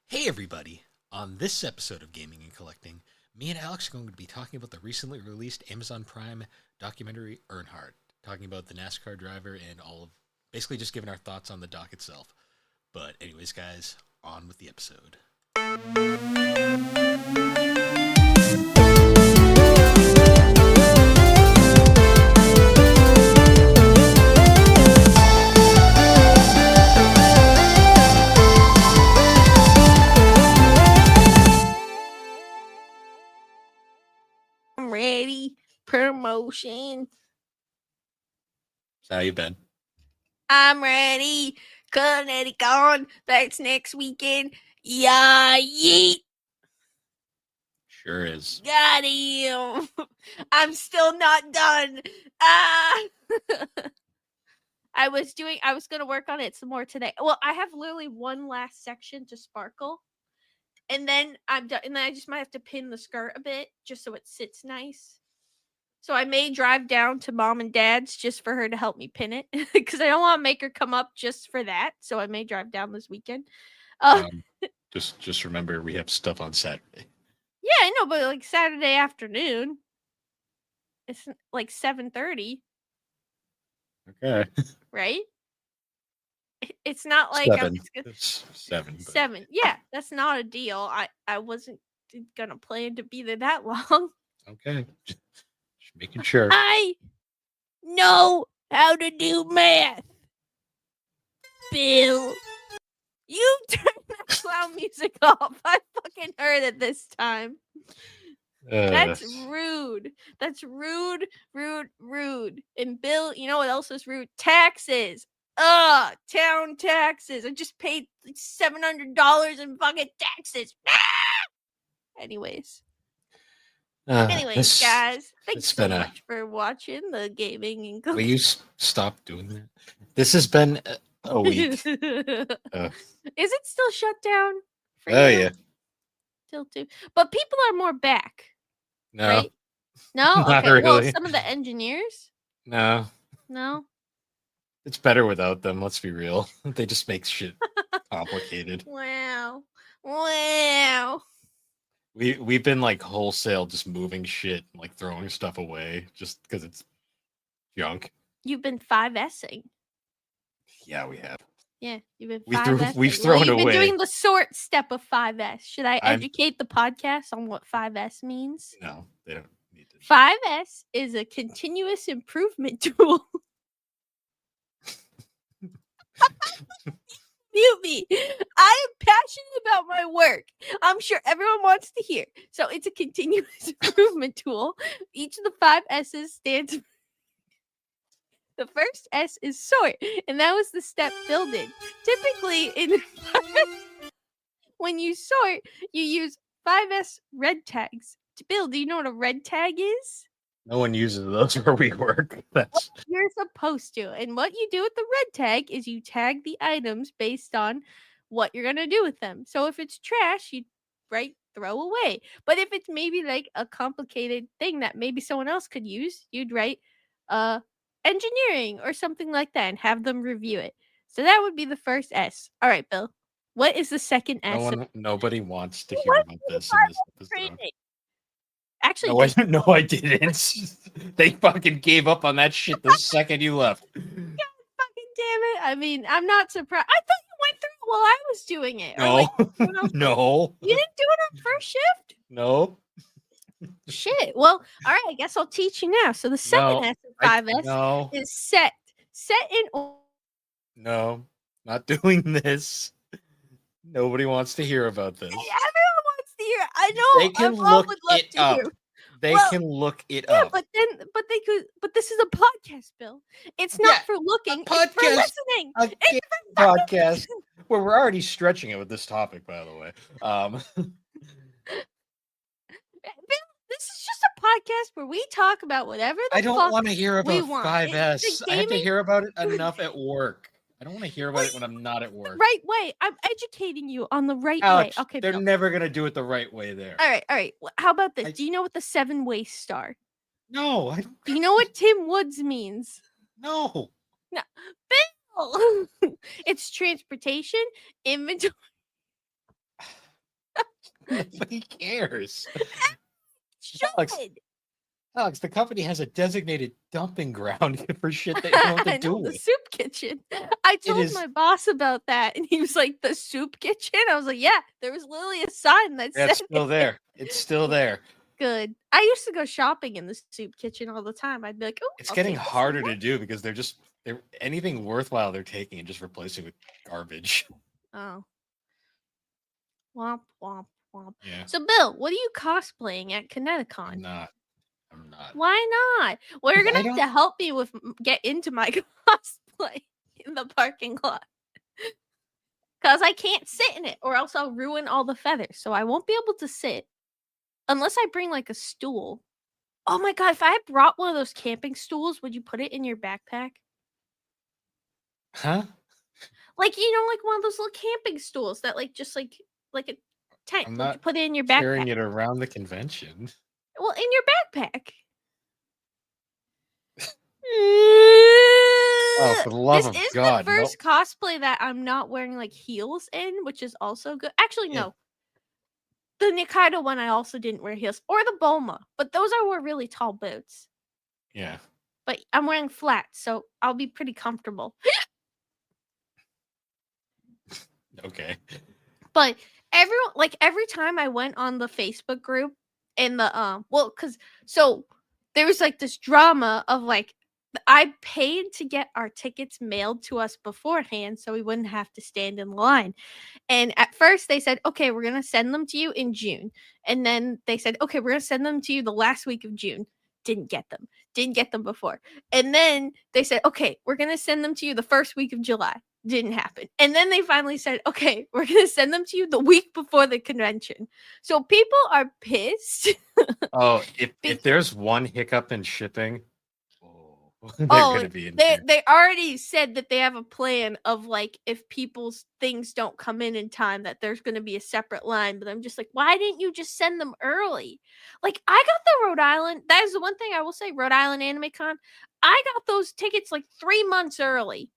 Hey everybody! On this episode of Gaming and Collecting, me and Alex are going to be talking about the recently released Amazon Prime documentary Earnhardt, talking about the NASCAR driver and all of basically just giving our thoughts on the doc itself. But anyways, guys, on with the episode. I'm ready. Promotion. So how you been? I'm ready. Connecticut. That's next weekend. Yeah, yeet. Sure is. Got him. I'm still not done. Ah. I was going to work on it some more today. Well, I have literally one last section to sparkle. And then I'm done. And then I just might have to pin the skirt a bit just so it sits nice. So I may drive down to mom and dad's just for her to help me pin it because I don't want to make her come up just for that. So I may drive down this weekend. Just remember we have stuff on Saturday. Yeah, I know, but like Saturday afternoon, it's like 7:30. Okay. Right? It's not like Seven. I'm It's 7. But... 7. Yeah, that's not a deal. I wasn't gonna plan to be there that long. Okay. Just making sure. I know how to do math. Bill. You turned that clown music off. I fucking heard it this time. That's rude. That's rude. And Bill, you know what else is rude? Taxes. Town taxes. I just paid like $700 in fucking taxes. Anyways, guys, thanks so much for watching the gaming and Will you stop doing that? This has been a week. Is it still shut down? Oh yeah. Still too. But people are more back. No. Right? No? Not okay. really. Well, some of the engineers? No. It's better without them, let's be real. They just make shit complicated. Wow. We've been like wholesale just moving shit, like throwing stuff away just because it's junk. You've been 5S'ing. Yeah, we have. Yeah, you've been 5S'ing. We've thrown away. You've been doing the sort step of 5S. Should I educate the podcast on what 5S means? No, they don't need to. 5S is a continuous improvement tool. Mute me. I am passionate about my work. I'm sure everyone wants to hear. So it's a continuous improvement tool. Each of the 5 S's stands for... The first S is sort, and that was the step Bill did. Typically, when you sort, you use 5S red tags. Bill, do you know what a red tag is? No one uses those where we work. That's... You're supposed to. And what you do with the red tag is you tag the items based on what you're going to do with them. So if it's trash, you throw away. But if it's maybe like a complicated thing that maybe someone else could use, you'd write engineering or something like that and have them review it. So that would be the first S. All right, Bill. What is the second S? Nobody wants to hear about this in this episode. Actually, no, I didn't. They fucking gave up on that shit the second you left. God fucking damn it. I mean, I'm not surprised. I thought you went through it while I was doing it. No. No. You didn't do it on first shift? No. Shit. Well, all right. I guess I'll teach you now. So the second S of 5S is set. Set in order. No, not doing this. Nobody wants to hear about this. Everyone wants to hear. I know. They can look it up. They can look it up. But they could. But this is a podcast, Bill. It's not for looking. It's for listening. It's a podcast where we're already stretching it with this topic, by the way. This is just a podcast where we talk about whatever the I don't want to hear about 5S. I have to hear about it enough at work. I don't want to hear about it when I'm not at work. Right way. I'm educating you on the right Alex, way. Okay, they're never going to do it the right way there. All right. How about this? Do you know what the 7-way star? No. Do you know what Tim Woods means? No. Bill! It's transportation, inventory. Nobody cares. Alex, Should. Alex, the company has a designated dumping ground for shit they don't know what to I do know, the with. soup kitchen. I It told is. my boss about that, and he was like, "The soup kitchen?" I was like, "Yeah, there was literally a sign that It's said still it." there. It's still there. Good. I used to go shopping in the soup kitchen all the time. I'd be like, "Oh, It's I'll getting take this one harder more." to do because they're anything worthwhile they're taking and just replacing with garbage. Oh, womp womp womp. Yeah, So, Bill, what are you cosplaying at I'm Kineticon? not. I'm not. Why not? Well, you're 'Cause gonna I have don't. to help me with get into my cosplay in the parking lot because I can't sit in it, or else I'll ruin all the feathers. So I won't be able to sit unless I bring like a stool. Oh my god! If I had brought one of those camping stools, would you put it in your backpack? Huh? Like like one of those little camping stools that just like a tent. I'm Would you not put it in your backpack? carrying it around the convention. Well, in your backpack. Oh, for the love This of is the God, no. first cosplay that I'm not wearing like heels in, which is also good. Actually, Yeah, no. The Nikaido one I also didn't wear heels, or the Boma, but those are were really tall boots. yeah. But I'm wearing flats, so I'll be pretty comfortable. Okay. But every time I went on the Facebook group and cuz so there was like this drama of like I paid to get our tickets mailed to us beforehand so we wouldn't have to stand in line. And at first they said, "Okay, we're going to send them to you in June." And then they said, "Okay, we're going to send them to you the last week of June." Didn't get them. Didn't get them before. And then they said, "Okay, we're going to send them to you the first week of July." Didn't happen. And then they finally said, "Okay, we're going to send them to you the week before the convention." So people are pissed. Oh, if Be- there's one hiccup in shipping, oh, they're oh, gonna be in they here. they already said that they have a plan of like if people's things don't come in time that there's going to be a separate line. But I'm just like, why didn't you just send them early? Like I got the Rhode Island. That is the one thing I will say. Rhode Island Anime Con. I got those tickets like 3 months early.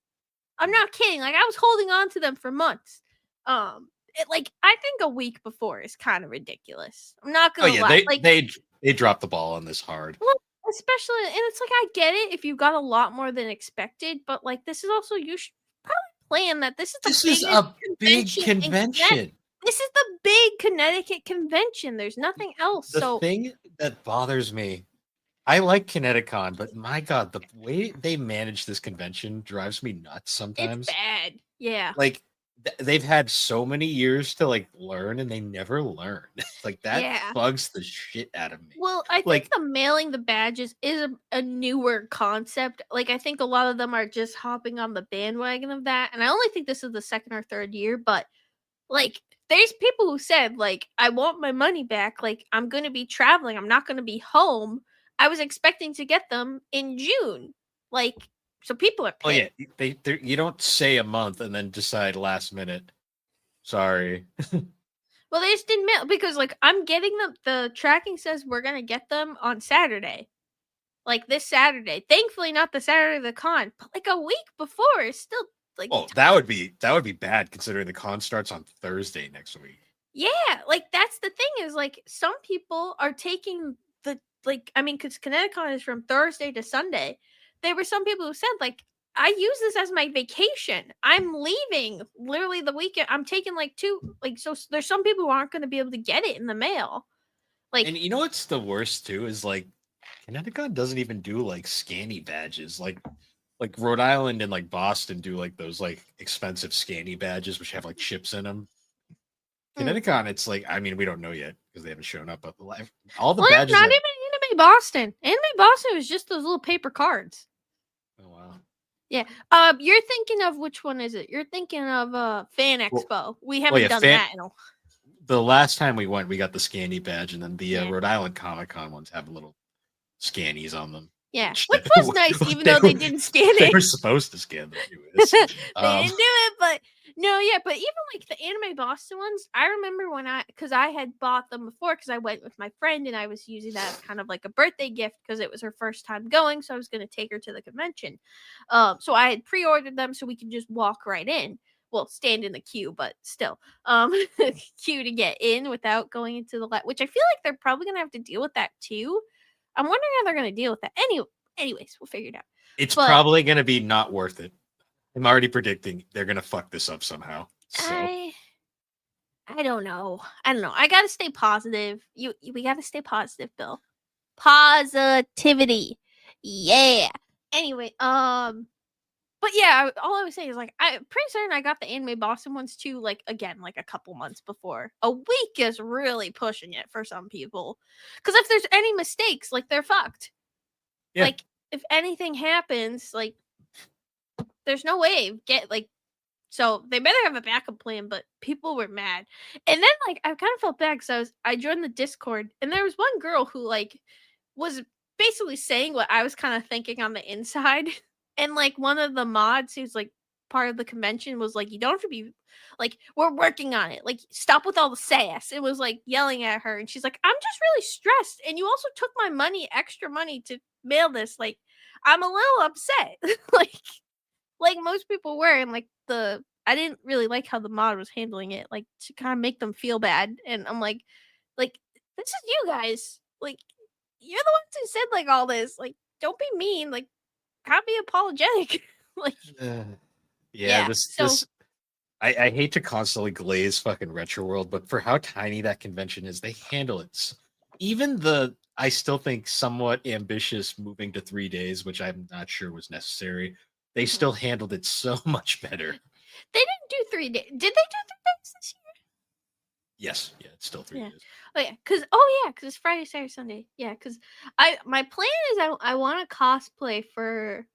I'm not kidding. Like I was holding on to them for months. I think a week before is kind of ridiculous. I'm not Oh gonna yeah, lie. Like, they dropped the ball on this hard. well, especially, and it's like I get it if you got a lot more than expected, but like this is also you should probably plan that this is the This is biggest a big convention in Connecticut. convention. This is the big Connecticut convention. There's nothing else. The So thing that bothers me, I like Kineticon, but my God, the way they manage this convention drives me nuts it's sometimes. bad. Yeah. Like they've had so many years to like learn and they never learn. Like that Yeah. bugs the shit out of me. Well, I think Like the mailing the badges is a newer concept. Like, I think a lot of them are just hopping on the bandwagon of that. And I only think this is the second or third year, but like, there's people who said, like, I want my money back. Like, I'm going to be traveling. I'm not going to be home. I was expecting to get them in June. Like, so people are oh pissed. yeah, they you don't say a month and then decide last minute. Sorry. Well, they just didn't mail because, like, I'm getting them. The tracking says we're going to get them on Saturday. Like this Saturday. Thankfully, not the Saturday of the con, but like a week before is still like. Oh, that would be bad considering the con starts on Thursday next week. Yeah, like that's the thing is like some people are taking the I mean, because Connecticut is from Thursday to Sunday. There were some people who said like I use this as my vacation. I'm leaving literally the weekend. I'm taking like two so there's some people who aren't going to be able to get it in the mail. And Like you know what's the worst too is like Connecticut doesn't even do like scanny badges. Like Rhode Island and like Boston do like those like expensive scanny badges which have like chips in them. Connecticut, it's like I mean we don't know yet because they haven't shown up, but all the well, badges not that even Anime Boston. Anime Boston was just those little paper cards. oh wow. Yeah. You're thinking of which one is it? You're thinking of Fan Expo. We haven't yeah, done that in a the last time we went, we got the scanny badge, and then the yeah. Rhode Island Comic Con ones have little scannies on them. Yeah, which was nice, even though they didn't scan They it. were supposed to scan them anyways. They didn't do it, but no, yeah. But even like the Anime Boston ones, I remember when because I had bought them before because I went with my friend and I was using that as kind of like a birthday gift because it was her first time going, so I was going to take her to the convention. So I had pre-ordered them so we could just walk right in. well, stand in the queue, but still, queue to get in without going into the which I feel like they're probably gonna have to deal with that too. I'm wondering how they're gonna deal with that. Anyways, we'll figure it out. It's But probably going to be not worth it. I'm already predicting they're going to fuck this up somehow. So I I don't know. I don't know. I gotta stay positive. We gotta stay positive, Bill. Positivity. Yeah. Anyway, but yeah, all I was saying is like I'm pretty certain I got the anime Boston ones too, like again, like a couple months before. A week is really pushing it for some people. Cause if there's any mistakes, like they're fucked. yeah, Like if anything happens, like there's no way get like so they better have a backup plan, but people were mad. And then like I kind of felt bad because I joined the Discord and there was one girl who like was basically saying what I was kind of thinking on the inside. And like one of the mods who's like part of the convention was like, you don't have to be like, we're working on it. Like, stop with all the sass. It was like yelling at her. And she's like, I'm just really stressed. And you also took my money, extra money to mail this. Like, I'm a little upset. like most people were, and like I didn't really like how the mod was handling it, like to kind of make them feel bad. And I'm like this is you guys, like you're the ones who said like all this, like don't be mean, like kind of be apologetic, like uh, yeah. yeah. This So this I hate to constantly glaze fucking Retro World, but for how tiny that convention is, they handle it. Even the I still think somewhat ambitious moving to 3 days, which I'm not sure was necessary. They still handled it so much better. they didn't do 3 days. Did they do 3 days this year? Yes, yeah, it's still three Yeah. days. Oh yeah, because it's Friday, Saturday, Sunday. Yeah, because my plan is I want to cosplay for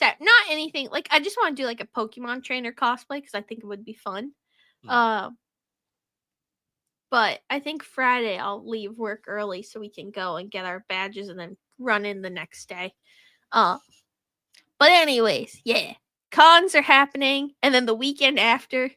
not anything like I just want to do like a Pokemon trainer cosplay because I think it would be fun. Hmm. Uh, but I think Friday I'll leave work early so we can go and get our badges and then run in the next day. Uh, but anyways, yeah, cons are happening, and then the weekend after,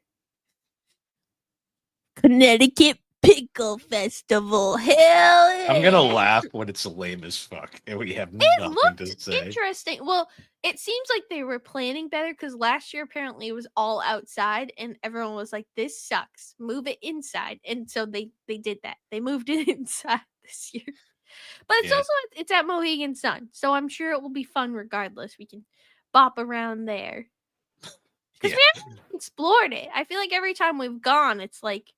Connecticut Pickle Festival. Hell yeah. I'm gonna laugh when it's lame as fuck and we have It nothing to looked say. interesting. Well, it seems like they were planning better because last year apparently it was all outside and everyone was like, "This sucks. Move it inside." And so they did that. They moved it inside this year. But it's Yeah, also it's at Mohegan Sun, so I'm sure it will be fun regardless. We can bop around there because yeah. we haven't explored it. I feel like every time we've gone, it's like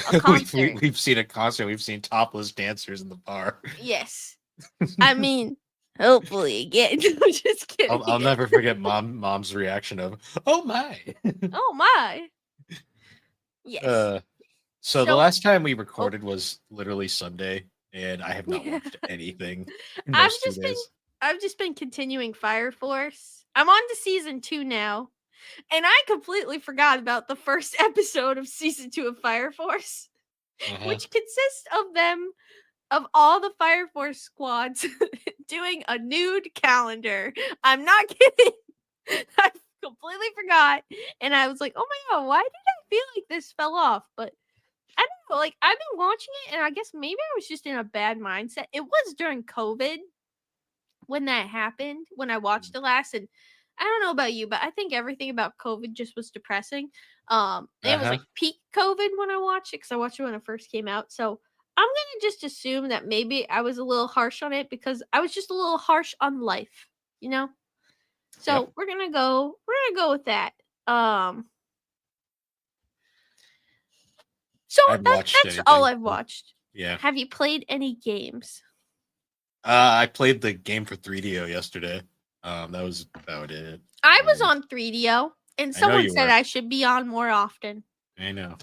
a we've concert. we've seen a concert. We've seen topless dancers in the bar. Yes. I mean, hopefully again. I'm just kidding. I'll never forget mom's reaction of "Oh my." Oh my. Yes. uh, so the So, last time we oh, recorded was literally Sunday, and I have not yeah. watched anything in I've those two just been days. I've just been continuing Fire Force. I'm on to season 2 now, and I completely forgot about the first episode of season 2 of Fire Force, Uh-huh. which consists of all the Fire Force squads doing a nude calendar. I'm not kidding. I completely forgot, and I was like, "Oh my god, why did I feel like this fell off?" But I don't know. Like I've been watching it, and I guess maybe I was just in a bad mindset. It was during COVID when that happened when I watched it last, and I don't know about you, but I think everything about COVID just was depressing. It was Uh-huh. like peak COVID when I watched it because I watched it when it first came out. So I'm gonna just assume that maybe I was a little harsh on it because I was just a little harsh on life, you know. Yep. So we're gonna go with that. Um, so I haven't watched that's all anything. I've So, watched. yeah. Have you played any games? I played the game for 3DO yesterday. That was about it. I was And on 3DO, and I know someone you said were. I should be on more often. I know.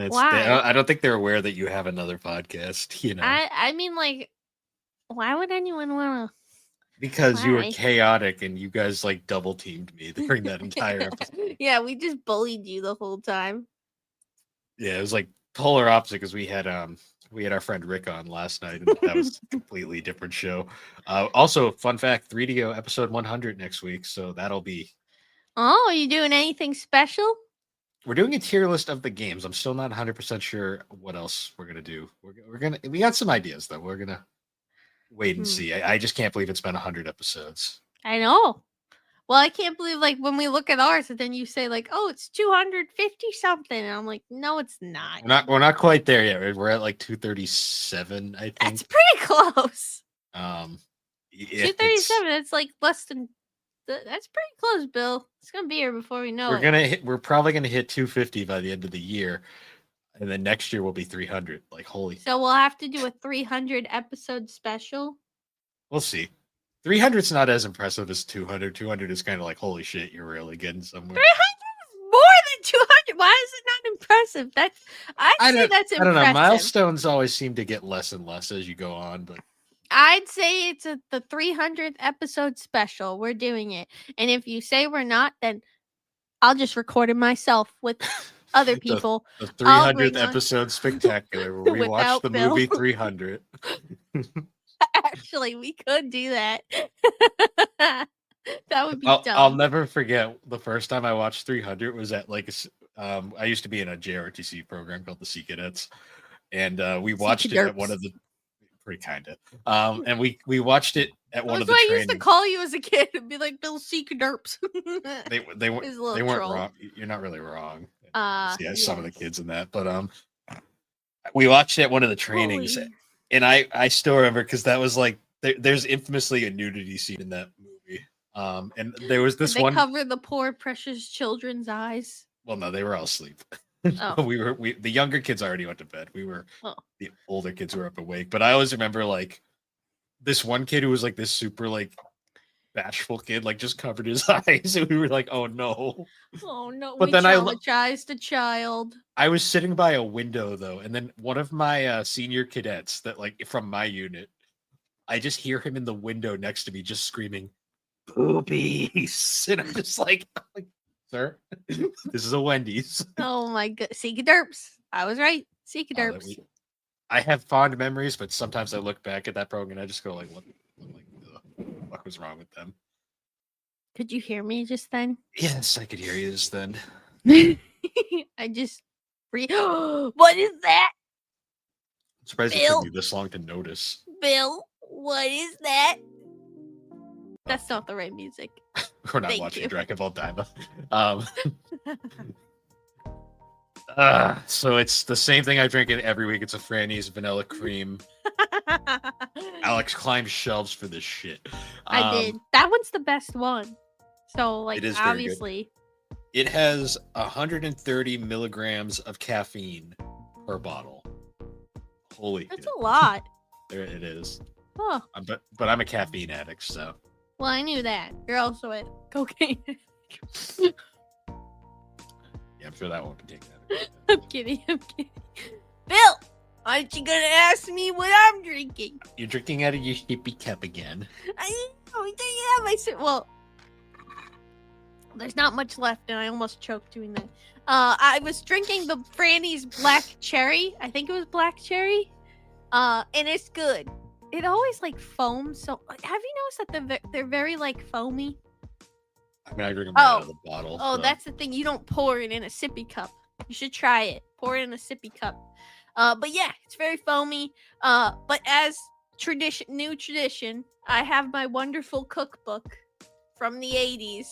Why? I don't think they're aware that you have another podcast, you know. I mean, like, why would anyone wanna? Because you were Why? chaotic and you guys like double teamed me during that entire episode. Yeah, we just bullied you the whole time. Yeah, it was like polar opposite because we had our friend Rick on last night and that was a completely different show. Also, fun fact, 3DO episode 100 next week, so that'll be Oh, are you doing anything special? we're doing a tier list of the games. I'm still not 100% sure what else we're gonna do. We got some ideas though. We're gonna wait and Hmm. see. I just can't believe it's been 100 episodes. I know. Well, I can't believe like when we look at ours and then you say like, "Oh, it's 250 something." And I'm like, "No, it's not." We're not quite there yet. We're at like 237, I That's think. pretty close. Yeah, 237. That's like less than. That's pretty close, Bill. It's gonna be here before we know we're probably gonna hit 250 by the end of the year, and then next year will be 300. Like holy, So we'll have to do a 300 episode special. we'll see. 300's not as impressive as 200. 200 is kind of like holy shit, you're really getting somewhere. 300 is more than 200. Why is it not impressive? I'd say that's I don't know. impressive. Milestones always seem to get less and less as you go on, but I'd say it's the 300th episode special. We're doing it. And if you say we're not, then I'll just record it myself with other people. the I'll 300th bring on- episode spectacular where we watch Without the Bill. movie 300. Actually, we could do that. That would be dumb. I'll never forget the first time I watched 300 was at like I used to be in a JRTC program called the Sea Cadets, and we watched it at one of the pretty kind of and we watched it at one of the trainings. trainings. I used to call you as a kid and be like, Bill Derps. they weren't wrong. You're not really wrong. Some of the kids in that, but we watched it at one of the trainings. Holy. And I still remember because that was like there's infamously a nudity scene in that movie. And there was this one. They cover the poor precious children's eyes. Well, no, they were all asleep. Oh. The younger kids already went to bed. The older kids were up awake. But I always remember like this one kid who was like this super like bashful kid, like just covered his eyes, and we were like, "Oh no, oh no!" But we then traumatized a child. I was sitting by a window though, and then one of my senior cadets that like from my unit, I just hear him in the window next to me just screaming, "Boobies!" And I'm just like sir, this is a Wendy's. Oh my god, Seeka Derps. I was right, Seeka Derps. I have fond memories, but sometimes I look back at that program and I just go like, what the fuck was wrong with them? Could you hear me just then? Yes, I could hear you just then. I just what is that? I'm surprised it took you this long to notice. Bill, what is that? That's not the right music. We're not watching Dragon Ball Daima. So it's the same thing I drink it every week. It's a Franny's vanilla cream. Alex climbs shelves for this shit. I did. That one's the best one. So, like, it is obviously. It has 130 milligrams of caffeine per bottle. Holy That's shit. a lot. There it is. Huh. But I'm a caffeine addict, so. Well, I knew that. You're also a cocaine. Yeah, I'm sure that won't be taken out. I'm kidding. Bill, aren't you gonna ask me what I'm drinking? You're drinking out of your hippie cup again. I have my well. There's not much left, and I almost choked doing that. I was drinking the Franny's Black Cherry. I think it was Black Cherry. And it's good. It always like foams. So have you noticed that they're very like foamy? I mean, I drink them out of the bottle. Oh, so. That's the thing. You don't pour it in a sippy cup. You should try it. Pour it in a sippy cup. But yeah, it's very foamy. But as new tradition, I have my wonderful cookbook from the 80s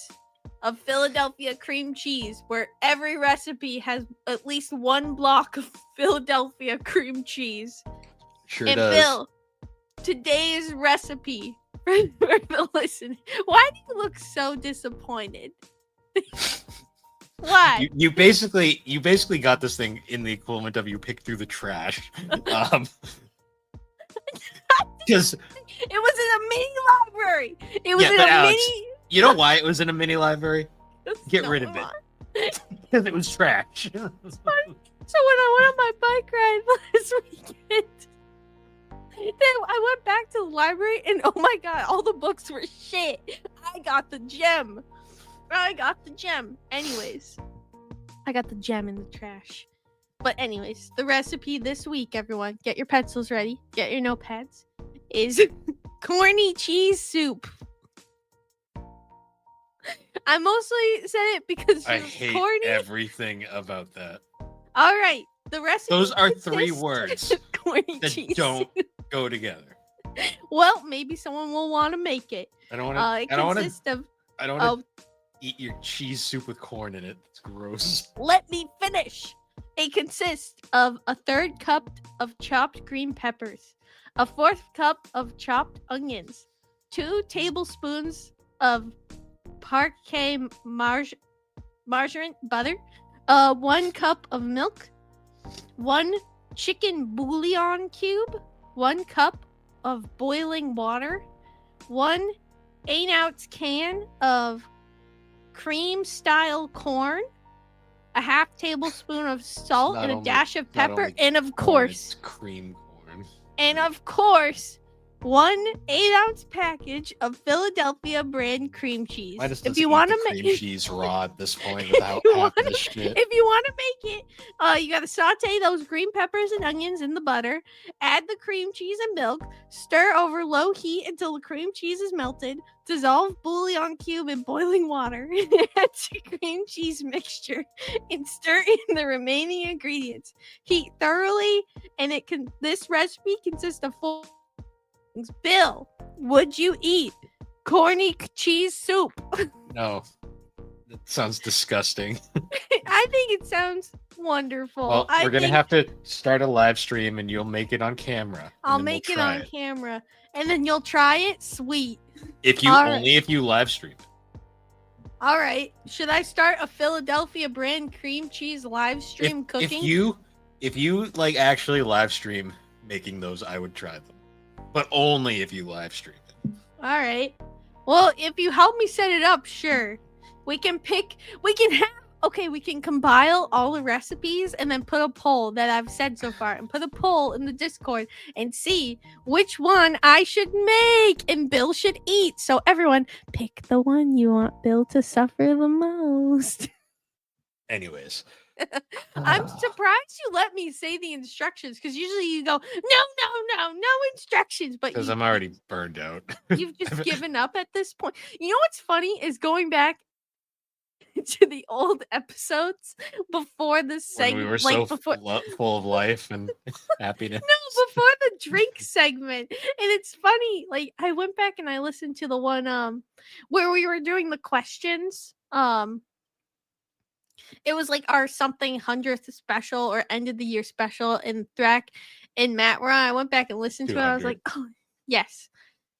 of Philadelphia cream cheese, where every recipe has at least one block of Philadelphia cream cheese. Sure and does. Bill, today's recipe for the listener. Why do you look so disappointed? Why? You basically got this thing in the equivalent of you picked through the trash. Because it was in a mini library. It was in a Alex, mini. You know why it was in a mini library? Get rid of it. Because it was trash. So when I went on my bike ride last weekend, then I went back to the library and oh my god, all the books were shit. I got the gem. Anyways, I got the gem in the trash. But anyways, the recipe this week, everyone, get your pencils ready, get your notepads, is corny cheese soup. I mostly said it because I hate corny. everything about that. All right, the recipe. Those are 3 words corny that cheese don't go together. Well, maybe someone will want to make it. I don't want to. It consists of I don't want of to eat your cheese soup with corn in it. It's gross. Let me finish. It consists of a third cup of chopped green peppers, a fourth cup of chopped onions, 2 tablespoons of parquet margarine butter, 1 cup of milk, 1 chicken bouillon cube, 1 cup of boiling water, 1 8-ounce can of cream style corn, a half tablespoon of salt, and a dash of pepper, and of course, cream corn. and of course, 1 8-ounce package of Philadelphia brand cream cheese. Why does If you want to cream make cheese raw at this point without half of the shit? If you want to make it, you gotta saute those green peppers and onions in the butter. Add the cream cheese and milk. Stir over low heat until the cream cheese is melted. Dissolve bouillon cube in boiling water. Add to cream cheese mixture and stir in the remaining ingredients. Heat thoroughly, and this recipe consists of 4 things. Bill, would you eat corny cheese soup? No. That sounds disgusting. I think it sounds wonderful. Well, we're going to have to start a live stream and you'll make it on camera. I'll make it on camera. And then you'll try it? Sweet. If you live stream. All right. Should I start a Philadelphia brand cream cheese live stream cooking? If you like actually live stream making those, I would try them. But only if you live stream it. All right. Well, if you help me set it up, sure. We can compile all the recipes and then put a poll that I've said so far and put a poll in the Discord and see which one I should make and Bill should eat. So everyone pick the one you want Bill to suffer the most. Anyways. I'm surprised you let me say the instructions because usually you go, no instructions. But because I'm already burned out. You've just given up at this point. You know what's funny is going back to the old episodes before this segment. When we were full of life and happiness. No, before the drink segment. And it's funny. Like I went back and I listened to the one where we were doing the questions. It was like our something 100th special or end of the year special in Thrak and Matt were on. I went back and listened to it. I was like, oh, yes.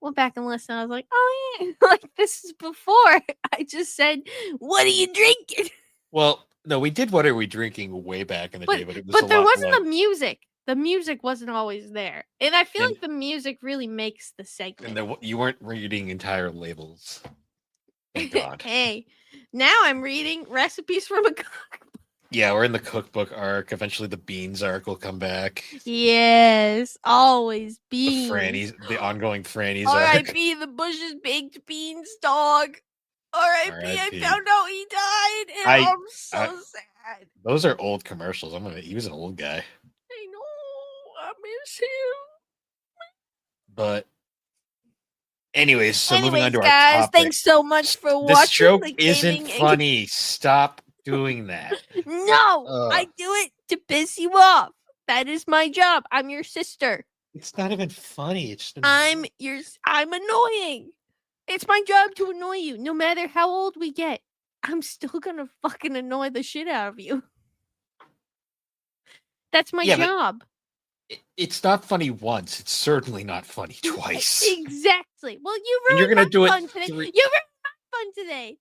Went back and listened. I was like, oh, yeah. Like, this is before I just said, what are you drinking? Well, no, we did What Are We Drinking way back in the day, but it was But there wasn't the music. The music wasn't always there. And I feel like the music really makes the segment. And you weren't reading entire labels. Thank God. Hey, now I'm reading recipes from a cookbook. Yeah, we're in the cookbook arc. Eventually the beans arc will come back. Yes, always beans. The ongoing Franny's arc. R.I.P. the Bush's baked beans dog. R.I.P. I found out he died, and I'm so sad. Those are old commercials. He was an old guy. I know. I miss him. But anyways, moving on to guys, our topic. Thanks so much for watching. This joke isn't funny. Stop doing that. No, I do it to piss you off. That is my job. I'm your sister. It's not even funny. It's just I'm annoying. It's my job to annoy you. No matter how old we get, I'm still gonna fucking annoy the shit out of you. That's my job. It's not funny once. It's certainly not funny twice. Exactly. Well, you're gonna do it today. You ruined my fun today.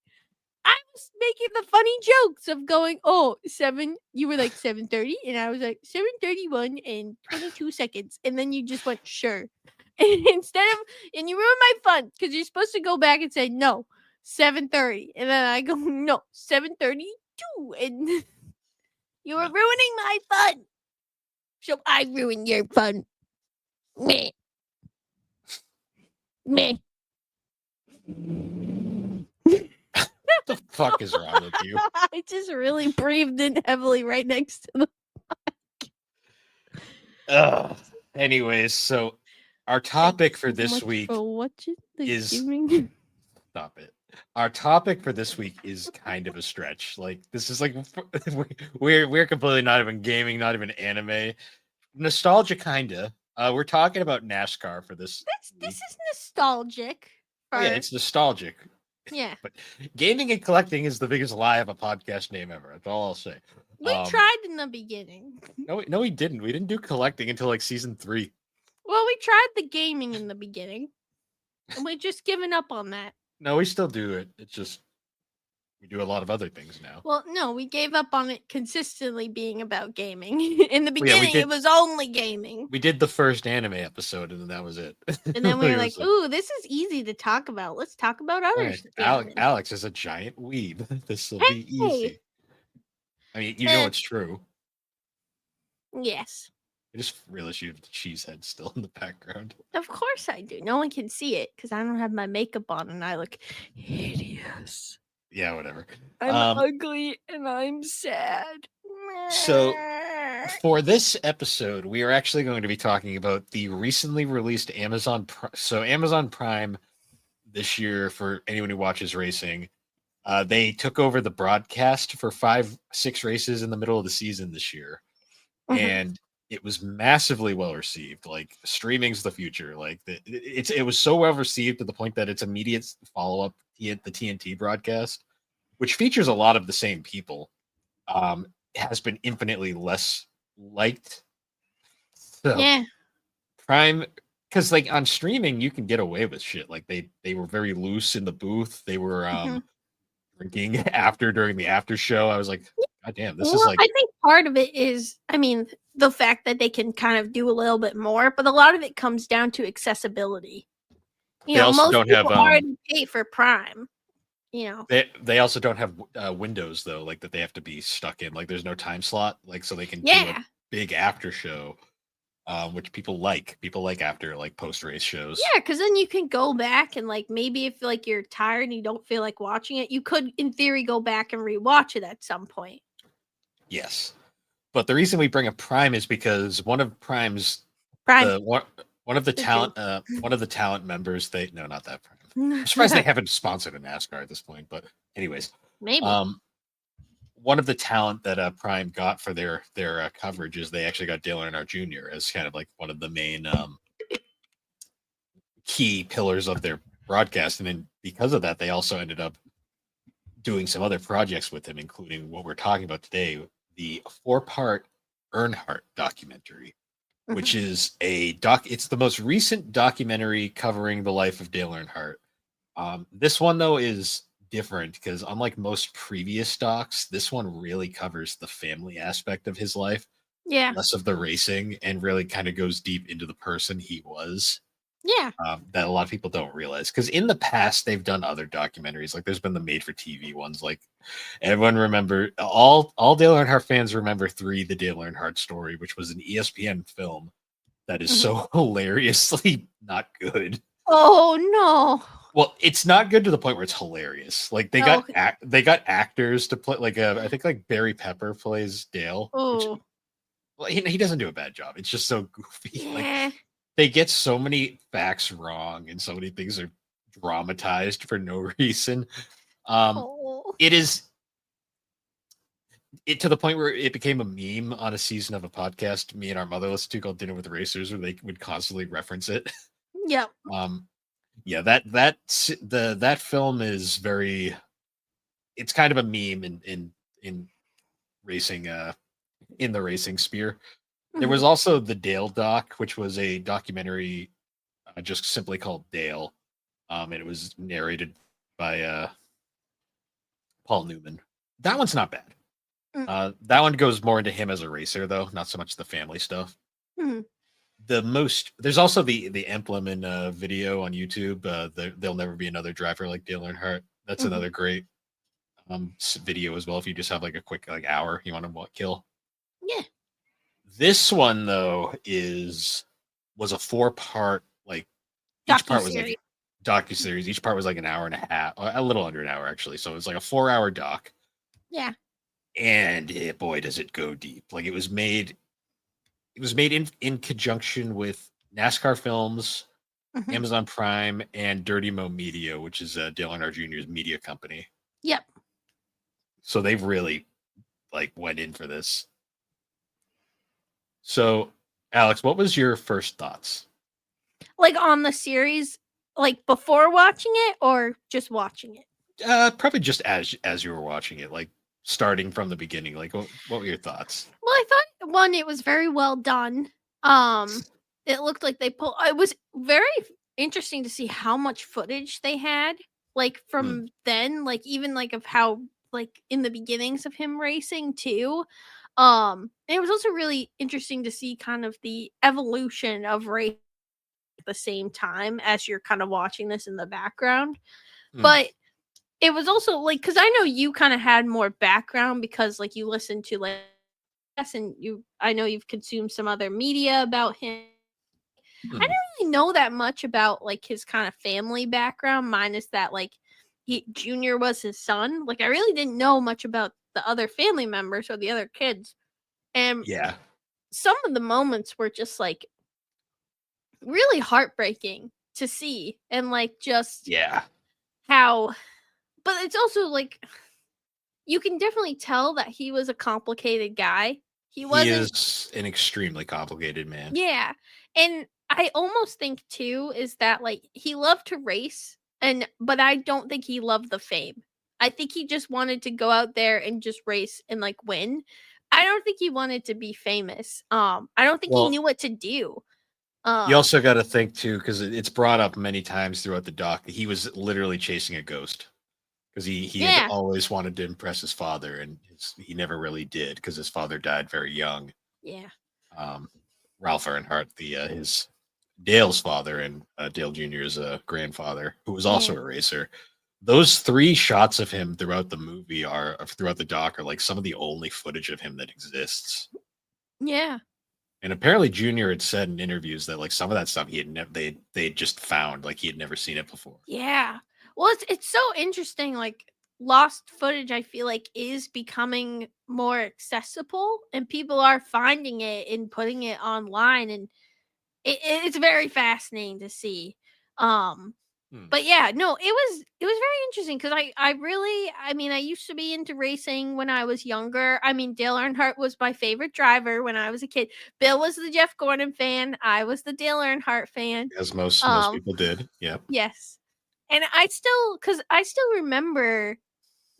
I was making the funny jokes of going, 7. You were like 7:30, and I was like 7:31 and 22 seconds, and then you just went sure. And and you ruined my fun because you're supposed to go back and say no, 7:30, and then I go no, 7:32, and you were ruining my fun. So I ruined your fun. Meh. Meh. What the fuck is wrong with you? I just really breathed in heavily right next to the anyways, so our topic for this week is stop it. Our topic for this week is kind of a stretch. Like this is like we're completely not even gaming, not even anime. Nostalgia kinda. We're talking about NASCAR for this. This is nostalgic. Yeah, it's nostalgic. Yeah. But gaming and collecting is the biggest lie of a podcast name ever. That's all I'll say. We tried in the beginning. No, we didn't. We didn't do collecting until like season 3. Well, we tried the gaming in the beginning, and we've just given up on that. No, we still do it. It's just we do a lot of other things now. Well, no, we gave up on it consistently being about gaming. In the Well, yeah, we beginning, did. it was only gaming. We did the first anime episode, and then that was it. And then we were It like, was ooh, this is easy to talk about. Let's talk about other Alright, gaming. Alex is a giant weeb. This will be easy. I mean, you know it's true. Yes. I just realized you have the cheese head still in the background. Of course I do. No one can see it because I don't have my makeup on and I look hideous. Yeah, whatever. I'm ugly and I'm sad. So, for this episode, we are actually going to be talking about the recently released Amazon Prime this year, for anyone who watches racing, they took over the broadcast for 5-6 races in the middle of the season this year. And it was massively well received. Like, streaming's the future. Like, it was so well received to the point that its immediate follow-up, the TNT broadcast, which features a lot of the same people, has been infinitely less liked. So, Yeah. Prime, because like on streaming, you can get away with shit. Like they were very loose in the booth. They were drinking during the after show. I was like, God damn, this is like. I think part of it is, I mean, the fact that they can kind of do a little bit more, but a lot of it comes down to accessibility. You know, most people already pay for Prime. You know, they also don't have windows though, like that they have to be stuck in. Like there's no time slot, like so they can do a big after show, which people like. People like after like post race shows. Yeah, because then you can go back and like maybe if like you're tired and you don't feel like watching it, you could in theory go back and rewatch it at some point. Yes, but the reason we bring up Prime is because one of Prime's one of the talent members. Not that Prime. I'm surprised they haven't sponsored a NASCAR at this point, but anyways, maybe. One of the talent that Prime got for their coverage is they actually got Dale Earnhardt Jr. as kind of like one of the main key pillars of their broadcast, and then because of that, they also ended up doing some other projects with him, including what we're talking about today, the 4-part Earnhardt documentary, which is it's the most recent documentary covering the life of Dale Earnhardt. This one though is different because unlike most previous docs, this one really covers the family aspect of his life, less of the racing, and really kind of goes deep into the person he was. That a lot of people don't realize, because in the past they've done other documentaries, like there's been the made-for-TV ones. Like everyone remember, all Dale Earnhardt fans remember the Dale Earnhardt Story, which was an ESPN film that is so hilariously not good. Oh no! Well, it's not good to the point where it's hilarious. Like they got actors to play. Like I think like Barry Pepper plays Dale. Oh, well, he doesn't do a bad job. It's just so goofy. Like they get so many facts wrong, and so many things are dramatized for no reason. It is to the point where it became a meme on a season of a podcast me and our mother listened to called Dinner with Racers, where they would constantly reference it. Yep. Yeah, that film is very. It's kind of a meme in racing, in the racing sphere. There was also the Dale doc, which was a documentary just simply called Dale, and it was narrated by Paul Newman. That one's not bad. That one goes more into him as a racer, though, not so much the family stuff. There's also the emblem in video on YouTube. There'll never be another driver like Dale Earnhardt. That's another great video as well. If you just have like a quick like hour you want to kill. Yeah. This one though was a 4-part, like each part was like docuseries. Each part was like an hour and a half, a little under an hour actually. So it was like a 4-hour doc. Yeah. And boy, does it go deep. Like it was made in conjunction with NASCAR Films, Amazon Prime, and Dirty Mo Media, which is Dale Earnhardt Jr.'s media company. Yep. So they've really like went in for this. So, Alex, what was your first thoughts? Like on the series, like before watching it or just watching it? Probably just as you were watching it, like starting from the beginning. Like, what were your thoughts? Well, I thought one, it was very well done. Um, it looked like they pulled. It was very interesting to see how much footage they had, like Hmm. from then, like even like of how like in the beginnings of him racing too. And it was also really interesting to see kind of the evolution of race at the same time as you're kind of watching this in the background. Hmm. But it was also like because I know you kind of had more background because like you listened to like and I know you've consumed some other media about him. I Hmm. didn't really know that much about like his kind of family background, minus that like he Junior was his son. Like I really didn't know much about the other family members or the other kids. And Yeah. some of the moments were just like really heartbreaking to see and like just Yeah. how but it's also like you can definitely tell that he was a complicated guy. He He wasn't. is an extremely complicated man. Yeah. And I almost think too is that like he loved to race but I don't think he loved the fame. I think he just wanted to go out there and just race and like win. I don't think he wanted to be famous. I don't think he Well, knew what to do. you Um also got to think too, because it's brought up many times throughout the doc that he was literally chasing a ghost because he had yeah. always wanted to impress his father, and he never really did because his father died very young. Yeah. Um, Ralph Earnhardt, the his Dale's father, and Dale Jr.'s grandfather, who was also Yeah. a racer. Those three shots of him throughout the movie are throughout the doc are like some of the only footage of him that exists. Yeah. And apparently, Junior had said in interviews that like some of that stuff he had never they had just found, like he had never seen it before. Yeah. Well, it's so interesting. Like lost footage, I feel like is becoming more accessible, and people are finding it and putting it online, and it's very fascinating to see. Um, Hmm. but yeah, no, it was very interesting because I really I mean I used to be into racing when I was younger. I mean Dale Earnhardt was my favorite driver when I was a kid. Bill was the Jeff Gordon fan. I was the Dale Earnhardt fan. As most Um, people did. Yep. yes. And I still remember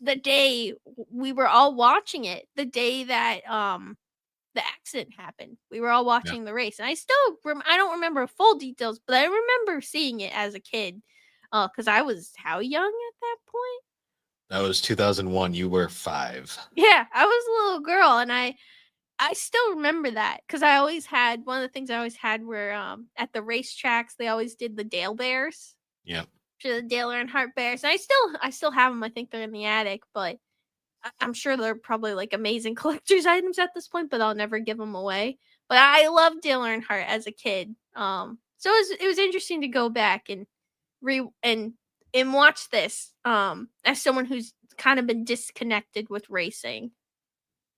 the day we were all watching it, the day that, the accident happened. We were all Yeah. watching the race, and I don't remember full details, but I remember seeing it as a kid, because I was how young at that point? That was 2001. You were 5. Yeah, I was a little girl, and I still remember that because I always had one of the things I always had were, at the racetracks, they always did the Dale Bears. Yep. To the Dale Earnhardt Bears. And I still have them. I think they're in the attic, but I'm sure they're probably like amazing collector's items at this point, but I'll never give them away. But I loved Dale Earnhardt as a kid. So it was interesting to go back and re and watch this as someone who's kind of been disconnected with racing.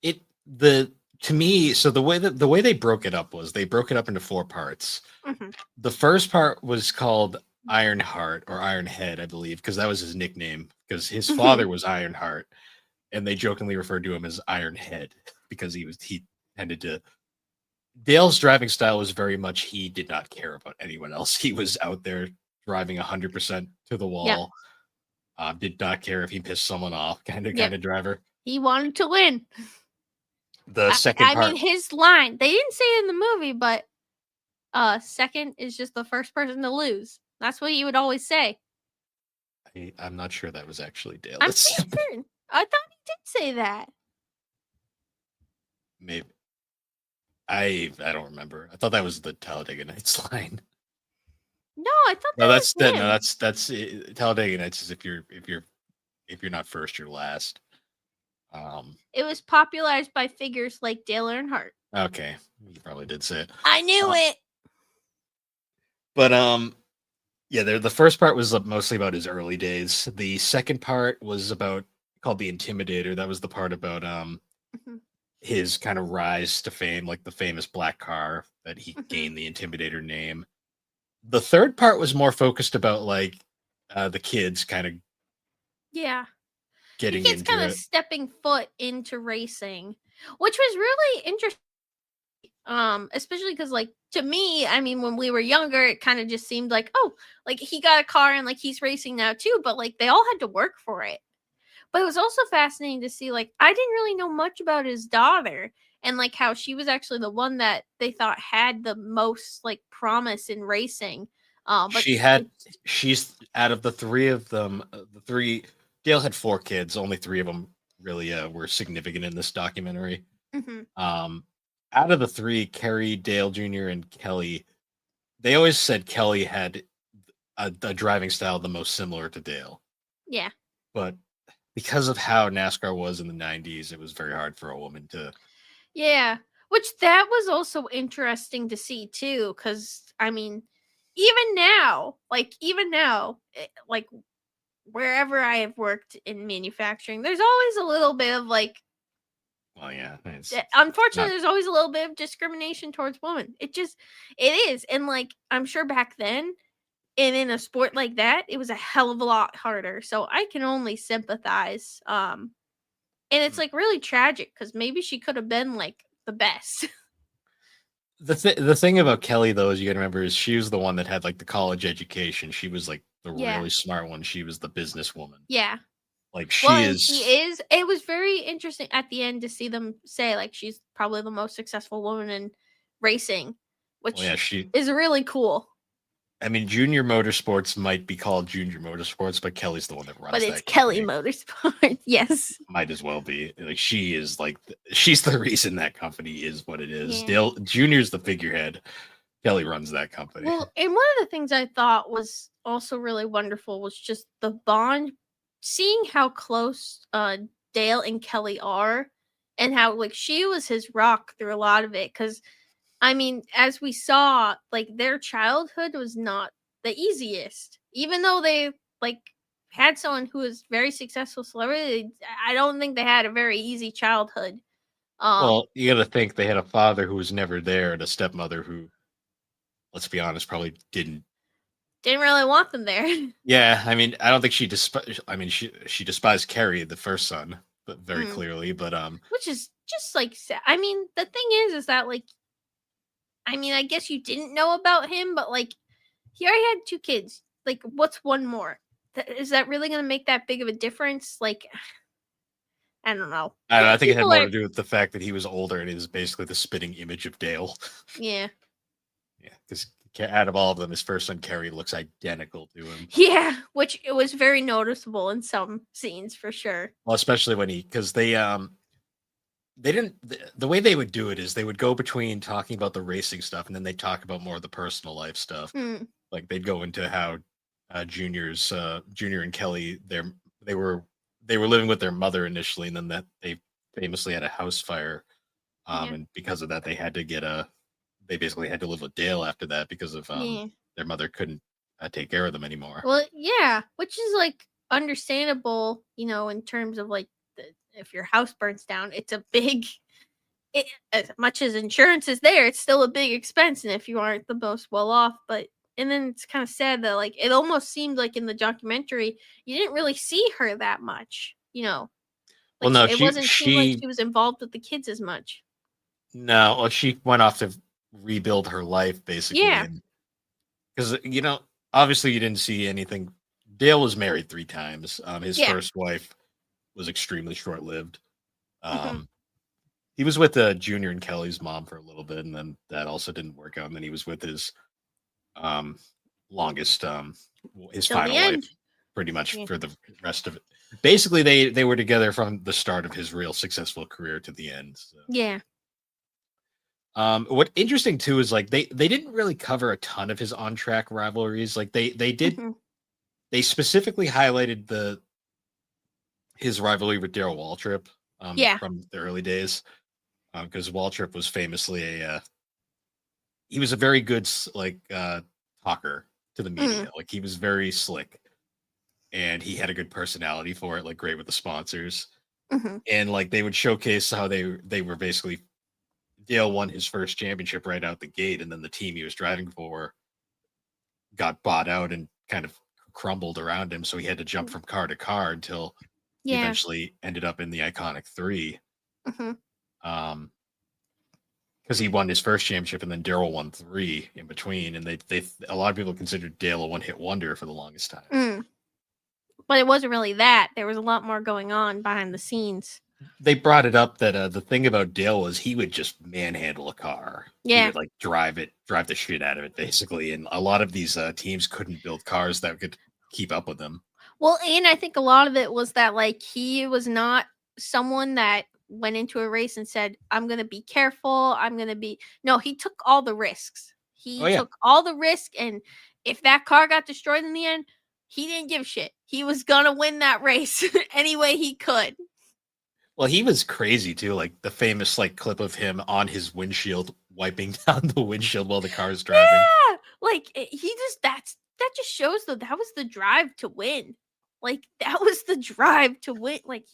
It the to me, so the way they broke it up was they broke it up into 4 parts. Mhm. The first part was called Ironheart or Ironhead, I believe, because that was his nickname. Because his Mhm. father was Ironheart, and they jokingly referred to him as Ironhead because he tended to. Dale's driving style was very much he did not care about anyone else. He was out there driving 100% to the Yep. wall. Did not care if he pissed someone off, kind Yep. of driver. He wanted to win. The second I mean part, his line. They didn't say it in the movie, but second is just the first person to lose. That's what he would always say. I'm not sure that was actually Dale. I'm That's pretty certain. I thought he did say that. maybe I don't remember. I thought that was the Talladega Nights line. No, I thought No, that that's was that. No, him. that's Talladega Nights is if you're not first, you're last. Um, It was popularized by figures like Dale Earnhardt. okay, you probably did say it. I knew Uh, it. but yeah, the first part was mostly about his early days. The second part was about called the Intimidator. That was the part about Mhm, his kind of rise to fame, like the famous black car that he mhm. gained the Intimidator name. The third part was more focused about like the kids kind of Yeah. The getting kid's into kind of it. stepping foot into racing, which was really interesting. Especially because, like, to me, I mean, when we were younger, it kind of just seemed like, oh, like he got a car and like he's racing now too, but like they all had to work for it. But it was also fascinating to see, like, I didn't really know much about his daughter and like how she was actually the one that they thought had the most like promise in racing. But She had it's she's out of the three of them, the three Dale had four kids. Only three of them really were significant in this documentary. mhm, Um, Out of the three, Kerry, Dale Jr., and Kelly, they always said Kelly had a driving style the most similar to Dale, yeah. but because of how NASCAR was in the '90s, it was very hard for a woman to. Yeah, which that was also interesting to see too, because I mean, even now, like wherever I have worked in manufacturing, there's always a little bit of like, Well, yeah, it's unfortunately, not. there's always a little bit of discrimination towards women. It is, and like I'm sure back then, and in a sport like that, it was a hell of a lot harder. So I can only sympathize. And it's like really tragic because maybe she could have been like the best. The thing about Kelly though is you gotta remember is she was the one that had like the college education. She was like the Yeah, really smart one. She was the businesswoman. yeah. Like Well, she and she is. is. It was very interesting at the end to see them say like she's probably the most successful woman in racing, Well, which yeah, she. is really cool. I mean, Junior Motorsports might be called Junior Motorsports, but Kelly's the one that But runs it's that Kelly company. Motorsport. Yes. Might as well be. Like she is like she's the reason that company is what it is. Yeah. Dale Junior's the figurehead. Kelly runs that company. Well, and one of the things I thought was also really wonderful was just the bond, seeing how close Dale and Kelly are, and how like she was his rock through a lot of it. Because I mean, as we saw, like their childhood was not the easiest. Even though they like had someone who was very successful celebrity, I don't think they had a very easy childhood. Well, you got to think they had a father who was never there and a stepmother who, let's be honest, probably didn't. Didn't really want them there. Yeah, I mean, I don't think she despised. I mean, she despised Carrie, the first son, but very Mm, clearly. But which is just like I mean, the thing is that like I mean, I guess you didn't know about him, but like he already had two kids. Like, what's one more? Is that really going to make that big of a difference? Like, I don't know. I don't know, I think it had People more are, to do with the fact that he was older and he was basically the spitting image of Dale. yeah, Yeah, because out of all of them, his first son Carrie looks identical to him. yeah. Which it was very noticeable in some scenes for sure. Well, especially when because they didn't the way they would do it is they would go between talking about the racing stuff and then they'd talk about more of the personal life stuff. Hmm. Like they'd go into how Junior and Kelly they were they were living with their mother initially, and then that they famously had a house fire. Yeah, And because of that, they basically had to live with Dale after that because of yeah. their mother couldn't take care of them anymore. Well, yeah, which is like understandable, in terms of like if your house burns down, it's a big as much as insurance is there, it's still a big expense, and if you aren't the most well off, but and then it's kind of sad that like it almost seemed like in the documentary you didn't really see her that much, Well, like no, it wasn't seem like she was involved with the kids as much. no, well, she went off to rebuild her life basically, Yeah, and because obviously you didn't see anything. Dale was married three times. His yeah, first wife was extremely short lived. hmm, Um, he was with Junior and Kelly's mom for a little bit, and then that also didn't work out. And then he was with his um, longest, his till the final wife, end. pretty much Yeah, for the rest of it. Basically, they were together from the start of his real successful career to the end. So. yeah, What interesting too is like they didn't really cover a ton of his on track rivalries. Like hmm, they specifically highlighted the his rivalry with Daryl Waltrip yeah, from the early days because Waltrip was famously he was a very good talker to the hmm, media. Like he was very slick and he had a good personality for it, like great with the sponsors. hmm, And like they would showcase how they were basically Dale won his first championship right out the gate, and then the team he was driving for got bought out and kind of crumbled around him. So he had to jump from car to car until he yeah, eventually ended up in the iconic three. hmm, Um, because he won his first championship, and then Daryl won 3 in between, and they a lot of people considered Dale a one-hit wonder for the longest time. But it wasn't really that. There was a lot more going on behind the scenes. They brought it up that the thing about Dale was he would just manhandle a car. Yeah. He would like drive the shit out of it, basically. And a lot of these teams couldn't build cars that could keep up with him. Well, and I think a lot of it was that like he was not someone that went into a race and said, I'm going to be careful. No, he took all the risks. He took all the risk. And if that car got destroyed in the end, he didn't give a shit. He was going to win that race any way he could. Well, he was crazy too. Like the famous like clip of him on his windshield, wiping down the windshield while the car is driving. Yeah, like that just shows that was the drive to win. Like that was the drive to win. Like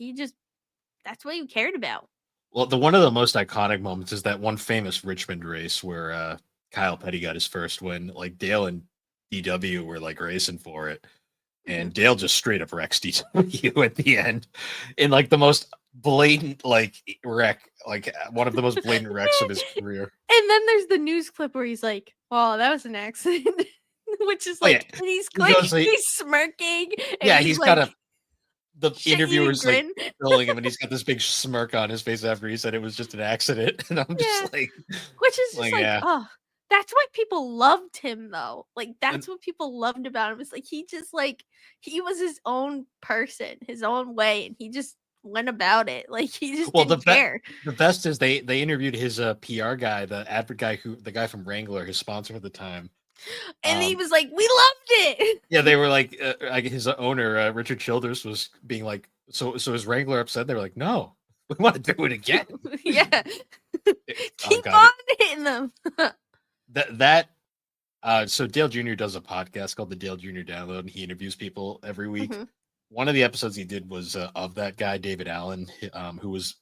that's what he cared about. Well, one of the most iconic moments is that one famous Richmond race where Kyle Petty got his first win. Like Dale and DW were like racing for it, and Dale just straight up wrecks DW at the end in like the most blatant like wreck, like one of the most blatant wrecks of his career. And then there's the news clip where he's like, "Oh, that was an accident," which is like, and he's smirking. And he's like, got the interviewer's like filling him, and he's got this big smirk on his face after he said it was just an accident. And I'm just like, which is just like, oh, that's why people loved him though. Like that's what people loved about him. It's like he was his own person, his own way, and he just went about it. Like he just didn't care. The best is they interviewed his PR guy, the guy from Wrangler, his sponsor at the time. And he was like, "We loved it." Yeah, they were like his owner, Richard Childers, was being like, "So is Wrangler upset?" They were like, "No, we want to do it again." Yeah, keep on hitting them. So Dale Jr. does a podcast called the Dale Jr. Download, and he interviews people every week. One of the episodes he did was of that guy, David Allen, who was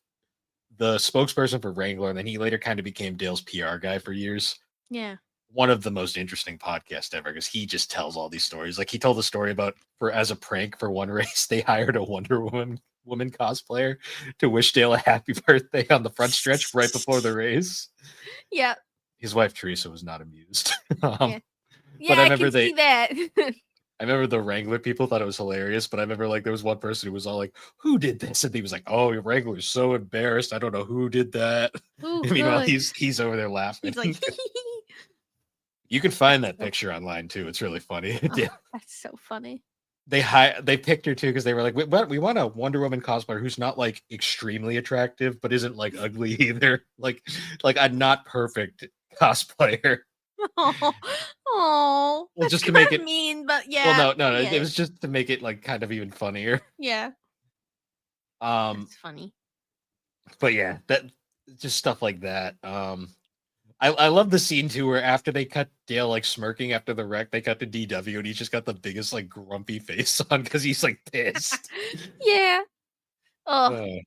the spokesperson for Wrangler, and then he later kind of became Dale's PR guy for years. Yeah. One of the most interesting podcasts ever, because he just tells all these stories. Like he told a story about as a prank for one race, they hired a Wonder Woman cosplayer to wish Dale a happy birthday on the front stretch right before the race. Yeah. His wife Teresa was not amused. Yeah, but I remember see that. I remember the Wrangler people thought it was hilarious, but I remember like there was one person who was all like, "Who did this?" And he was like, "Oh, your Wrangler's so embarrassed. I don't know who did that." Meanwhile, he's over there laughing. He's like, you can find that picture online too. It's really funny. Oh, that's so funny. They picked her too because they were like, we want a Wonder Woman cosplayer who's not like extremely attractive, but isn't like ugly either. Like a not perfect cosplayer. Oh, well, just to make it mean, but yeah. Well, no, yeah. It was just to make it like kind of even funnier. Yeah. That's funny. But yeah, that just stuff like that. I love the scene too where after they cut Dale like smirking after the wreck, they cut to DW and he's just got the biggest like grumpy face on because he's like pissed. Yeah. Oh.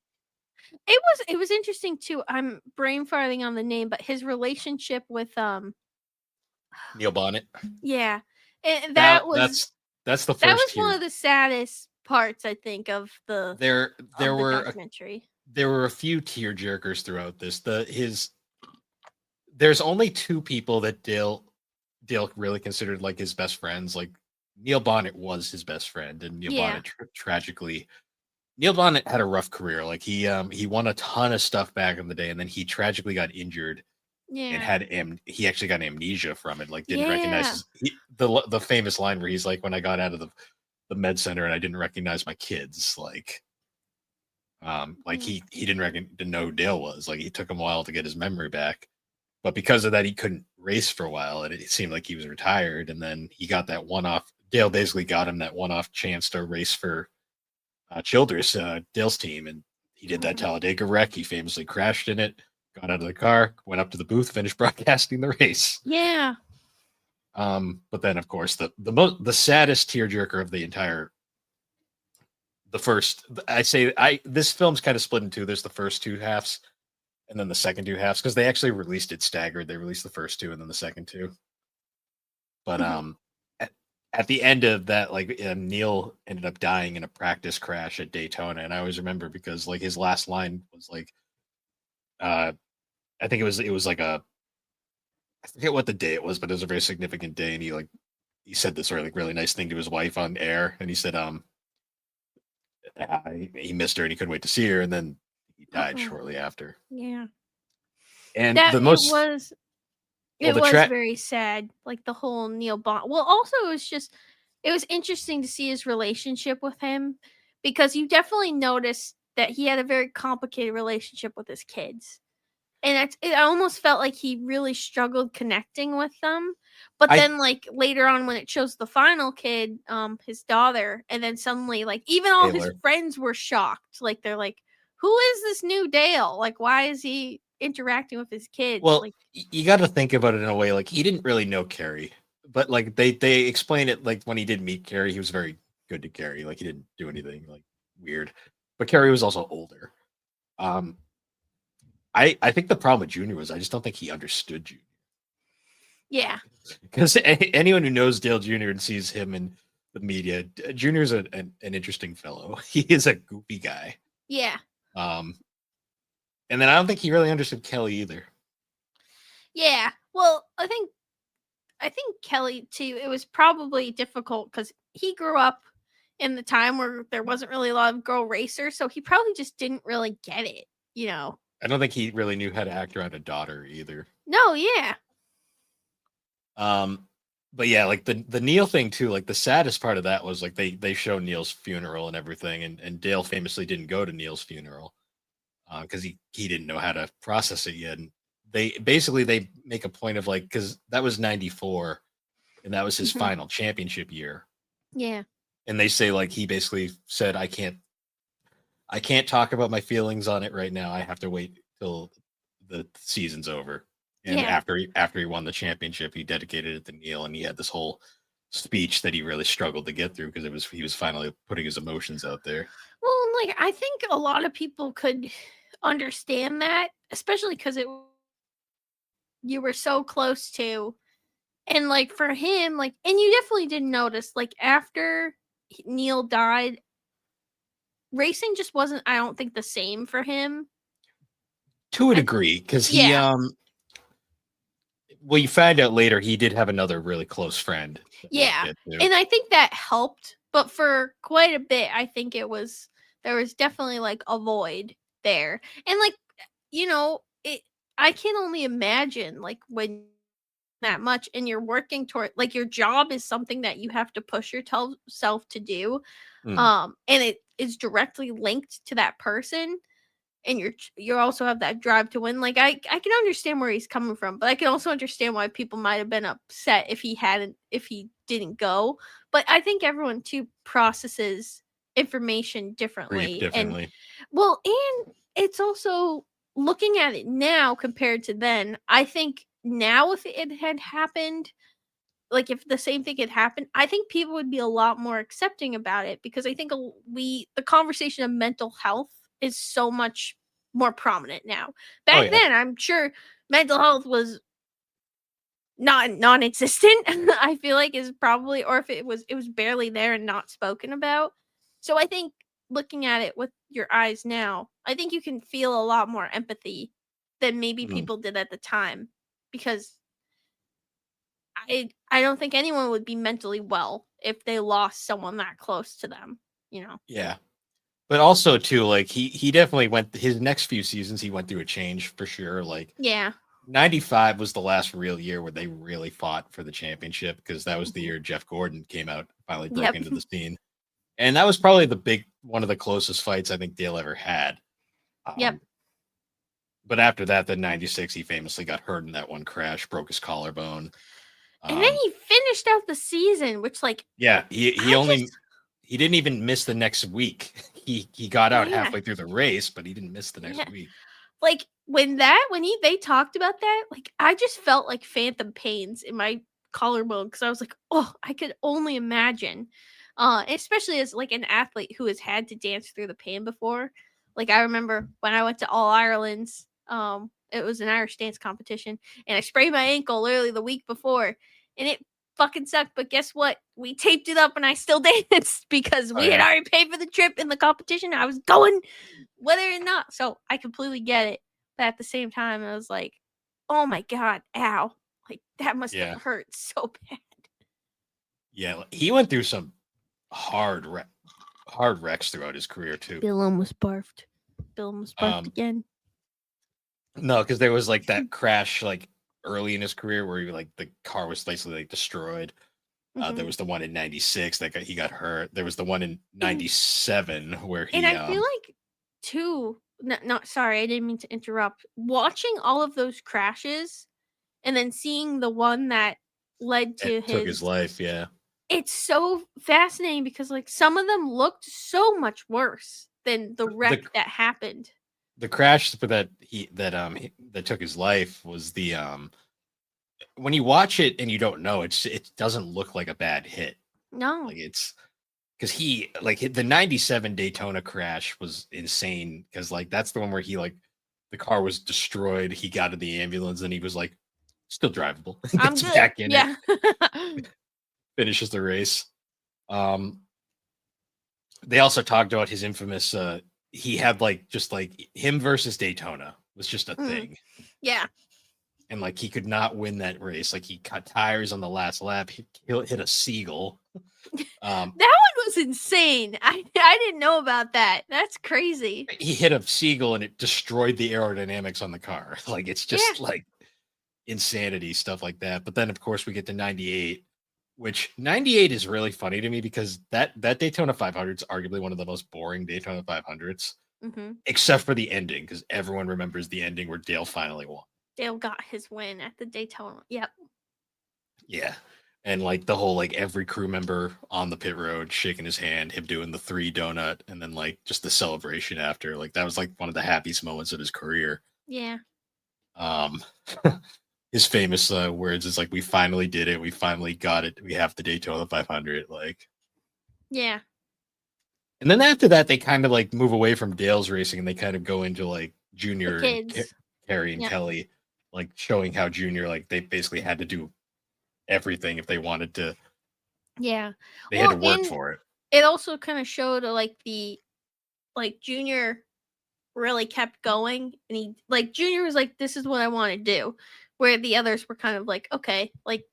It was interesting too. I'm brain farting on the name, but his relationship with Neil Bonnet. Yeah. And that's the first. That was one of the saddest parts, I think, of the documentary. There were a few tear jerkers throughout this. There's only 2 people that Dale really considered like his best friends. Like Neil Bonnet was his best friend, and Neil Bonnet tragically. Neil Bonnet had a rough career. Like he won a ton of stuff back in the day, and then he tragically got injured. Yeah. And he actually got amnesia from it. Like didn't recognize the famous line where he's like, "When I got out of the med center and I didn't recognize my kids," like he didn't know who Dale was. Like it took him a while to get his memory back. But because of that, he couldn't race for a while, and it seemed like he was retired. And then he got that one-off. Dale basically got him that one-off chance to race for Childress, Dale's team, and he did that Talladega wreck. He famously crashed in it, got out of the car, went up to the booth, finished broadcasting the race. Yeah. But then, of course, the saddest tearjerker of the entire. This film's kind of split in 2. There's the first 2 halves. And then the second 2 halves, because they actually released it staggered. They released the first 2 and then the second 2. But at the end of that, like Neil ended up dying in a practice crash at Daytona, and I always remember because like his last line was like, I think it was like I forget what the day it was, but it was a very significant day, and he said this really nice thing to his wife on air, and he said he missed her and he couldn't wait to see her, and then he died Uh-oh. shortly after. Yeah. And That the most well it the was track very sad, like the whole Neil Bond. Well, also it was interesting to see his relationship with him because you definitely noticed that he had a very complicated relationship with his kids. And it almost felt like he really struggled connecting with them. But I then like later on when it shows the final kid, his daughter, and then suddenly like even all his Taylor. friends were shocked. Like they're like, "Who is this new Dale? Like why is he interacting with his kids?" Well, Like you got to think about it in a way like he didn't really know Carrie, but like they explain it like when he did meet Carrie, he was very good to Carrie. Like he didn't do anything like weird, but Carrie was also older. Um, I think the problem with Junior was I just don't think he understood Junior yeah. because anyone who knows Dale Junior and sees him in the media, Junior's an interesting fellow. He is a goofy guy. Yeah. Um, and then I don't think he really understood Kelly either. Yeah. Well, I think Kelly too, it was probably difficult cuz he grew up in the time where there wasn't really a lot of girl racers, so he probably just didn't really get it, you know. I don't think he really knew how to act around a daughter either. No, yeah. Um, but yeah, like the Neil thing too. Like the saddest part of that was like they show Neil's funeral and everything, and Dale famously didn't go to Neil's funeral because he didn't know how to process it yet. And they make a point of like because that was '94 and that was his Mhm. final championship year, Yeah. and they say like he basically said I can't talk about my feelings on it right now. I have to wait till the season's over. And Yeah. after he won the championship, he dedicated it to Neil, and he had this whole speech that he really struggled to get through because it was he was finally putting his emotions out there. Well, like I think a lot of people could understand that, especially cuz it you were so close to. And like for him, like and you definitely didn't notice like after Neil died, racing just wasn't I don't think the same for him. To a I degree, because he yeah. well, you find out later he did have another really close friend that we'll Yeah. get to. And I think that helped, but for quite a bit I think there was definitely like a void there. And like you know, it I can only imagine like when that much and you're working toward like your job is something that you have to push yourself to do Mm, and it is directly linked to that person and you also have that drive to win. Like I can understand where he's coming from, but I can also understand why people might have been upset if he didn't go. But I think everyone too processes information grieve differently. And differently. well, and it's also looking at it now compared to then. I think now if it had happened, like if the same thing had happened, I think people would be a lot more accepting about it because I think the conversation of mental health is so much more prominent now. Oh Back yeah, then, I'm sure mental health was not non-existent. I feel like is probably or if it was barely there and not spoken about. So I think looking at it with your eyes now, I think you can feel a lot more empathy than maybe mm, people did at the time because I don't think anyone would be mentally well if they lost someone that close to them, you know? yeah. But also too, like he definitely went his next few seasons. He went through a change for sure. Like Yeah. '95 was the last real year where they really fought for the championship because that was the Mhm. year Jeff Gordon came out, finally broke Yep. into the scene. And that was probably one of the closest fights I think Dale ever had. Yep. Um, but after that, the '96, he famously got hurt in that one crash, broke his collarbone. And then Um, he finished out the season, which like yeah, I just he didn't even miss the next week. He got out yeah. halfway through the race, but he didn't miss the next Yeah. week. Like when he they talked about that, like I just felt like phantom pains in my collarbone because I was like, oh, I could only imagine. Especially as like an athlete who has had to dance through the pain before. Like I remember when I went to All Ireland's, it was an Irish dance competition, and I sprained my ankle literally the week before, and it fucking sucked. But guess what? We taped it up, and I still danced because Oh we had yeah, already paid for the trip in the competition. I was going whether or not. So I completely get it. but at the same time, I was like, "Oh my god, ow!" Like that must have Yeah. hurt so bad. Yeah. He went through some hard, hard wrecks throughout his career too. Bill almost barfed. Bill almost barfed Um, again. no, because there was like that crash like early in his career where he like the car was basically like destroyed. There Hmm. was the one in '96 that he got hurt. There was the one in '97 where And he I feel like too. Not sorry, I didn't mean to interrupt. Watching all of those crashes and then seeing the one that led it to took his his, life. Yeah. it's so fascinating because like some of them looked so much worse than the The wreck that happened. the crash that took his life was the when you watch it and you don't know, it doesn't look like a bad hit. No. Like it's because he like the '97 Daytona crash was insane because like that's the one where he like the car was destroyed. He got in the ambulance and he was like still drivable. I'm Gets good. back in it, Yeah. finishes the race. Um, they also talked about his infamous. He had like just like him versus Daytona was just a Mhm. thing, Yeah. and like he could not win that race. Like he cut tires on the last lap. He hit a seagull. Um, That one was insane. I didn't know about that. That's crazy. he hit a seagull and it destroyed the aerodynamics on the car. Like it's Yeah. just like insanity stuff like that. But then of course we get to '98, which '98 is really funny to me because that Daytona 500 is arguably one of the most boring Daytona 500s, Mhm. except for the ending because everyone remembers the ending where Dale finally won. Dale got his win at the Daytona. Yep. Yeah. And like the whole like every crew member on the pit road shaking his hand, him doing the 3 donut, and then like just the celebration after. Like that was like one of the happiest moments of his career. Yeah. Um his famous words is like, "We finally did it. We finally got it. We have the Daytona 500." Like, Yeah. and then after that, they kind of like move away from Dale's racing and they kind of go into like The Junior and kids. Carrie and Yep. Kelly, like showing how Junior like they basically had to do everything if they wanted to. Yeah. They had Well, to work and for it. it also kind of showed like the like Junior really kept going, and he like Junior was like, "This is what I want to do," where the others were kind of like, "Okay," like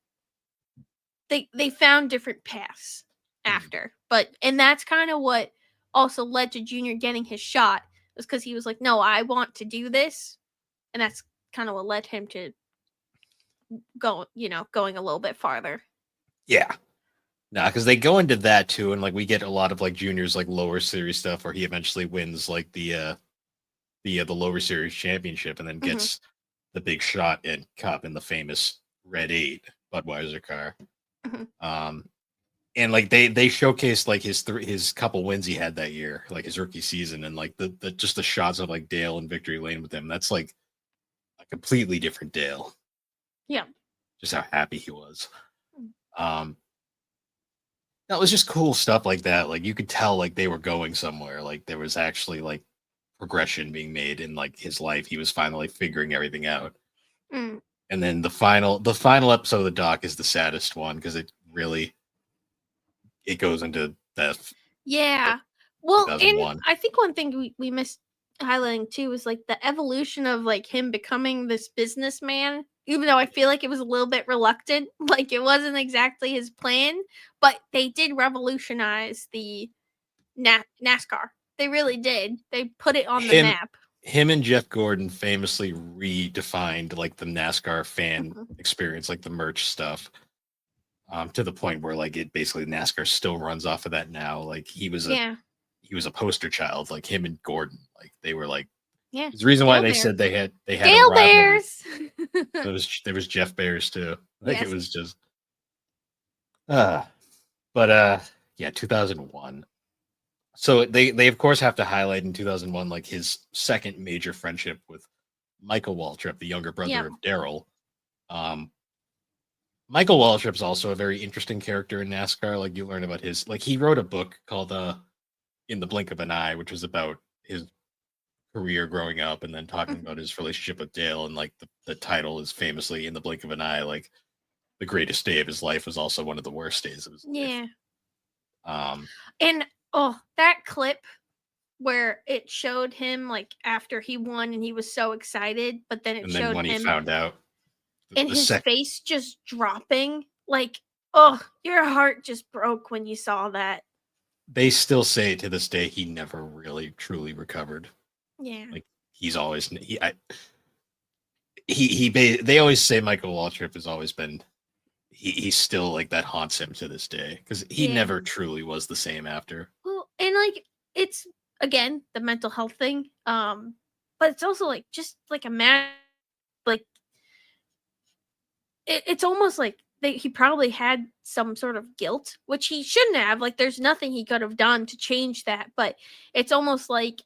they found different paths Mhm. after, but and that's kind of what also led to Junior getting his shot was because he was like, "No, I want to do this," and that's kind of what led him to going a little bit farther. Yeah. Nah, because they go into that too, and like we get a lot of like Junior's like lower series stuff where he eventually wins like the lower series championship and then Hmm. gets the big shot in Cup in the famous Red 8 Budweiser car. Hmm. Um, and like they showcased like his couple wins he had that year, like his rookie season, and like the just the shots of like Dale and Victory Lane with him. That's like a completely different Dale. Yeah. Just how happy he was. Um, that was just cool stuff like that. Like you could tell like they were going somewhere. Like there was actually like progression being made in like his life. He was finally figuring everything out. Mm. And then the final episode of the doc is the saddest one because it goes into the Yeah. Well, and 2001. I think one thing we missed highlighting too is like the evolution of like him becoming this businessman. Even though I feel like it was a little bit reluctant, like it wasn't exactly his plan, but they did revolutionize the NASCAR. They really did. They put it on the Him map. him and Jeff Gordon famously redefined like the NASCAR fan Mhm. experience, like the merch stuff, to the point where like it basically NASCAR still runs off of that now. Like Yeah. he was a poster child, like him and Gordon. Like they were like Yeah. there's the reason why Dale they Bear. said they had a Dale rivalry. Bears. There was Jeff Bears too. Like it Yes. was just uh but yeah, 2001. So they of course have to highlight in 2001 like his second major friendship with Michael Waltrip, the younger brother Yep. of Daryl. Um, Michael Waltrip's also a very interesting character in NASCAR. Like you learn about his like he wrote a book called "In the Blink of an Eye," which was about his career growing up, and then talking Mhm. about his relationship with Dale. And like the title is famously "In the Blink of an Eye." Like the greatest day of his life was also one of the worst days of his life. Yeah. Um, And oh, that clip where it showed him like after he won and he was so excited, but then it And then showed when he him found out, and the his sec face just dropping. Like, oh, your heart just broke when you saw that. they still say to this day he never really truly recovered. Yeah. Like he's always they always say Michael Waltrip has always been he's still like that haunts him to this day because he Yeah. never truly was the same after. Well, and like it's again the mental health thing. But it's also like just like imagine like it's almost like he probably had some sort of guilt, which he shouldn't have. Like there's nothing he could have done to change that, but it's almost like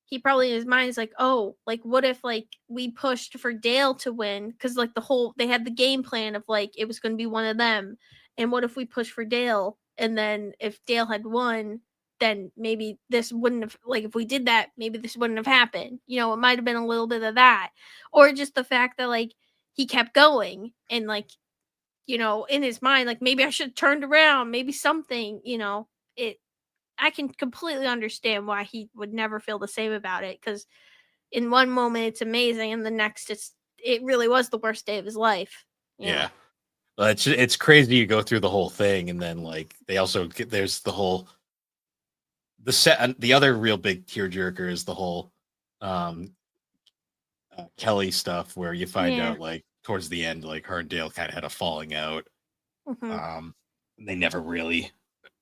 he probably in his mind is like, oh, like what if like we pushed for Dale to win because like they had the game plan of like it was going to be one of them, and what if we push for Dale and then if Dale had won, then maybe this wouldn't have like if we did that, maybe this wouldn't have happened. You know, it might have been a little bit of that, or just the fact that like he kept going and like in his mind like maybe I should have turned around, maybe something. It I can completely understand why he would never feel the same about it because in one moment it's amazing and the next it really was the worst day of his life. Yeah. It's crazy you go through the whole thing and then like they also get there's the whole the other real big tearjerker is the whole um Kelly stuff where you find Yeah. out like towards the end like her and Dale kind of had a falling out. Hmm. Um they never really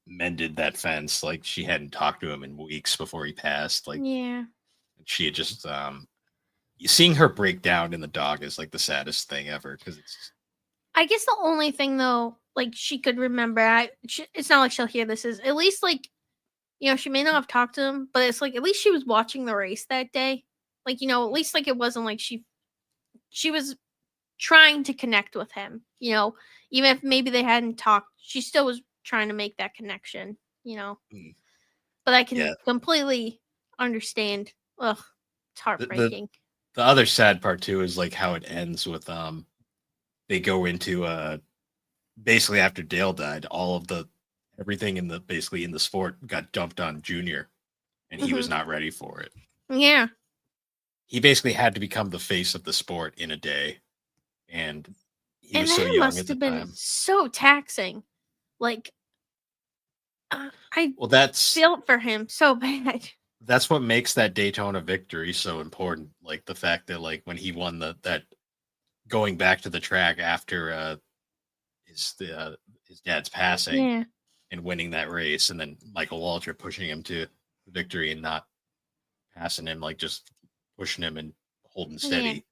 mended that fence. Like she hadn't talked to him in weeks before he passed. Like Yeah. she had just seeing her break down in the dog is like the saddest thing ever because it's I guess the only thing though, like she could remember, it's not like she'll hear this is at least like she may not have talked to him, but it's like at least she was watching the race that day. Like at least like it wasn't like she was trying to connect with him. Even if maybe they hadn't talked, she still was trying to make that connection. You know, mm, but I yeah. can completely understand. Ugh, it's The, the heartbreaking. the other sad part too is like how it ends with they go into basically after Dale died, all of the everything in the basically in the sport got dumped on Junior, and he was Hmm. not ready for it. Yeah, He basically had to become the face of the sport in a day, and he and was so that young at must the have been time. so taxing. Like, I Well, that's felt for him so bad. that's what makes that Daytona victory so important. Like the fact that like when he won that going back to the track after his his dad's passing Yeah, and winning that race, and then Michael Waltrip pushing him to victory and not passing him, like just pushing him and holding yeah. steady.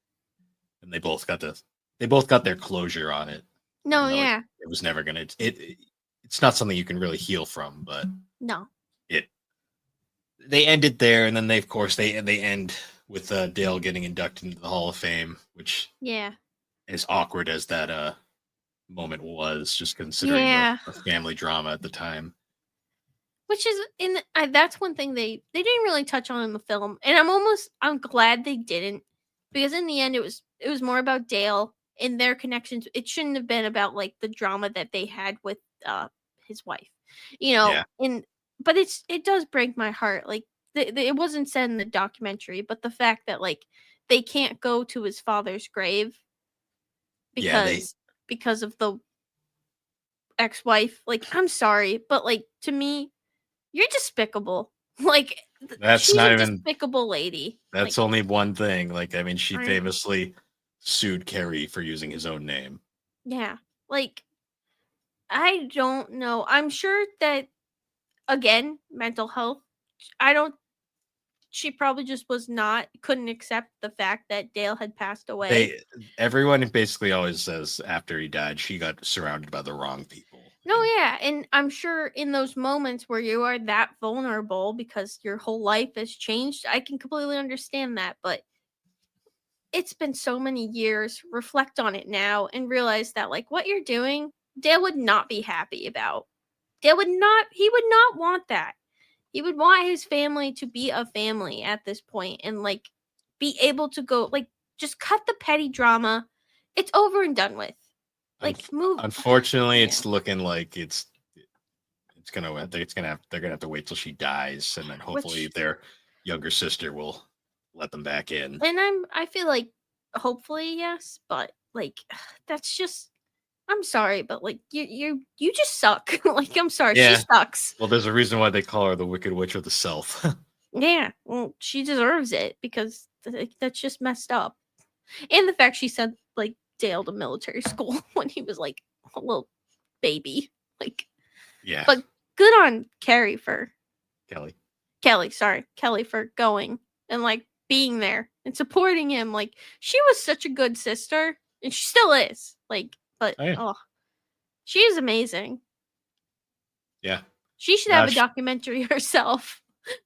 And they both got their closure on it, No, even though yeah, it was never gonna it's not something you can really heal from, but no, it they end it there, and then they of course they end with Dale getting inducted into the Hall of Fame, which yeah, as awkward as that moment was, just considering yeah. the family drama at the time. Which is that's one thing they didn't really touch on in the film, and I'm glad they didn't because in the end it was more about Dale and their connections. It shouldn't have been about like the drama that they had with his wife, Yeah, And but it does break my heart. Like it wasn't said in the documentary, but the fact that like they can't go to his father's grave yeah, they because of the ex-wife. Like I'm sorry, but like to me you're despicable. Like that's she's not a even despicable lady. Like that's only one thing. Like, I mean, she I know. famously sued Kerry for using his own name. Yeah. Like I don't know. I'm sure that again, mental health. I don't she probably just was not couldn't accept the fact that Dale had passed away. They everyone basically always says after he died, she got surrounded by the wrong people. No, And yeah, and I'm sure in those moments where you are that vulnerable because your whole life has changed, I can completely understand that, but it's been so many years. Reflect on it now and realize that like what you're doing, Dale would not be happy about. He would not want that. He would want his family to be a family at this point and like be able to go like just cut the petty drama. It's over and done with. Like move unfortunately, yeah. it's looking like it's they're gonna have to wait till she dies, and then hopefully which their younger sister will let them back in. and I feel like hopefully yes, but like that's just I'm sorry, but like you just suck. Like I'm sorry, she Yeah. sucks. Well, there's a reason why they call her the Wicked Witch of the South. Yeah, well, she deserves it because that's just messed up. And the fact she sent like Dale to military school when he was like a little baby, like. Yeah, But good on Carrie for Kelly. Kelly for going and like being there and supporting him. Like she was such a good sister, and she still is. Like, but Oh yeah, oh, she is amazing. yeah. She should have Uh, a sh- documentary herself.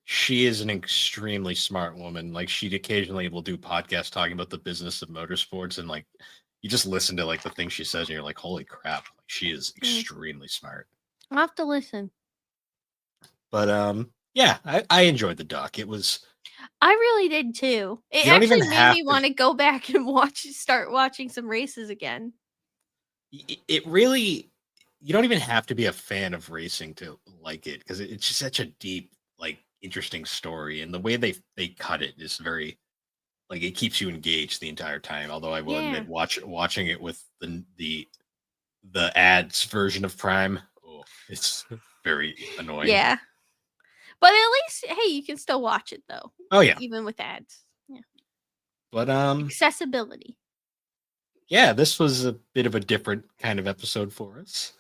she is an extremely smart woman. Like she occasionally will do podcasts talking about the business of motorsports, and like you just listen to like the things she says, and you're like, holy crap! Like, she is extremely smart. I'll have to listen. But yeah, I enjoyed the doc. It was. I really did too. It You don't even actually made have me to. want to go back and start watching some races again. It really. You don't even have to be a fan of racing to like it because it's just such a deep, like, interesting story, and the way they cut it is very like it keeps you engaged the entire time. Although I will Yeah. admit, watching it with the ads version of Prime, oh, it's very annoying. Yeah. But at least, hey, you can still watch it though. Oh yeah, Even with ads. Yeah. but Accessibility. yeah, this was a bit of a different kind of episode for us.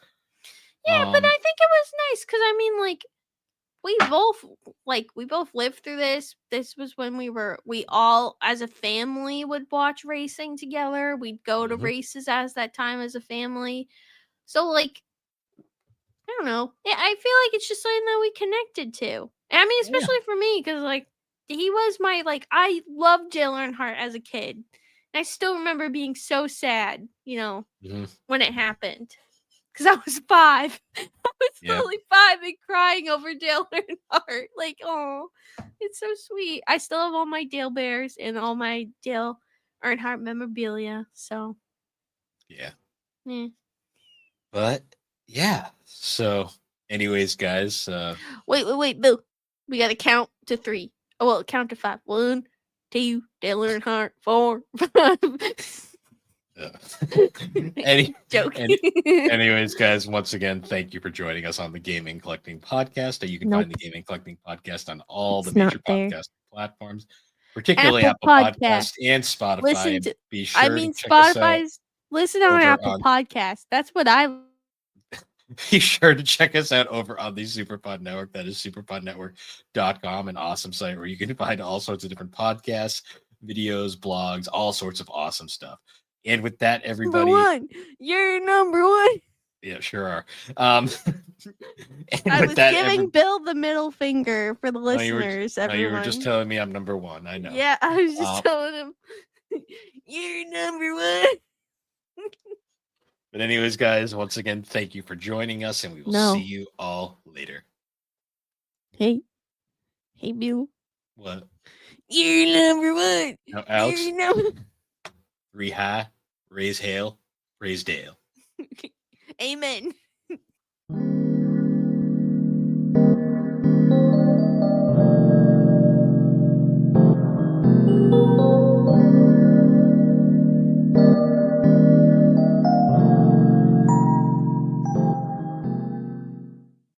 Yeah, but I think it was nice because I mean, like, we both lived through this. This was when we all as a family would watch racing together. We'd go to Mhm. races as that time as a family. So like, I don't know. I feel like it's just something that we connected to. I mean, Oh yeah, especially for me because like he was my like I loved Dale Earnhardt as a kid. And I still remember being so sad, Mhm. when it happened. Because I was 5. I was Yeah, literally 5 and crying over Dale Earnhardt. Like, oh, it's so sweet. I still have all my Dale Bears and all my Dale Earnhardt memorabilia. So, yeah. yeah. But yeah. So, anyways, guys, Wait, Bill. We got to count to 3. Oh, well, count to 5. 1, 2, Dale Earnhardt, 4, 5. any, Joking. anyways, guys, once again, thank you for joining us on the Gaming Collecting Podcast. You can find the Nope. Gaming Collecting Podcast on all the It's not major there. podcast platforms, particularly Apple Apple Podcast. Podcasts and Spotify. Listen And to be I sure to mean check us out Spotify's listen on over Apple on Podcast. That's what I be sure to check us out over on the Superpod Network. That is superpodnetwork.com, an awesome site where you can find all sorts of different podcasts, videos, blogs, all sorts of awesome stuff. And with that, number everybody, 1. You're number 1. yeah, sure are. And I with was that, giving Bill the middle finger for the no, listeners, you were just everyone. telling me I'm number one. I know. Yeah, I was just Um, telling him you're number 1. but anyways, guys, once again, thank you for joining us, and we will see No. you all later. Hey. Hey Bill. What? You're number 1. No, Alex, You're number 3 high, raise hail, praise Dale. Amen.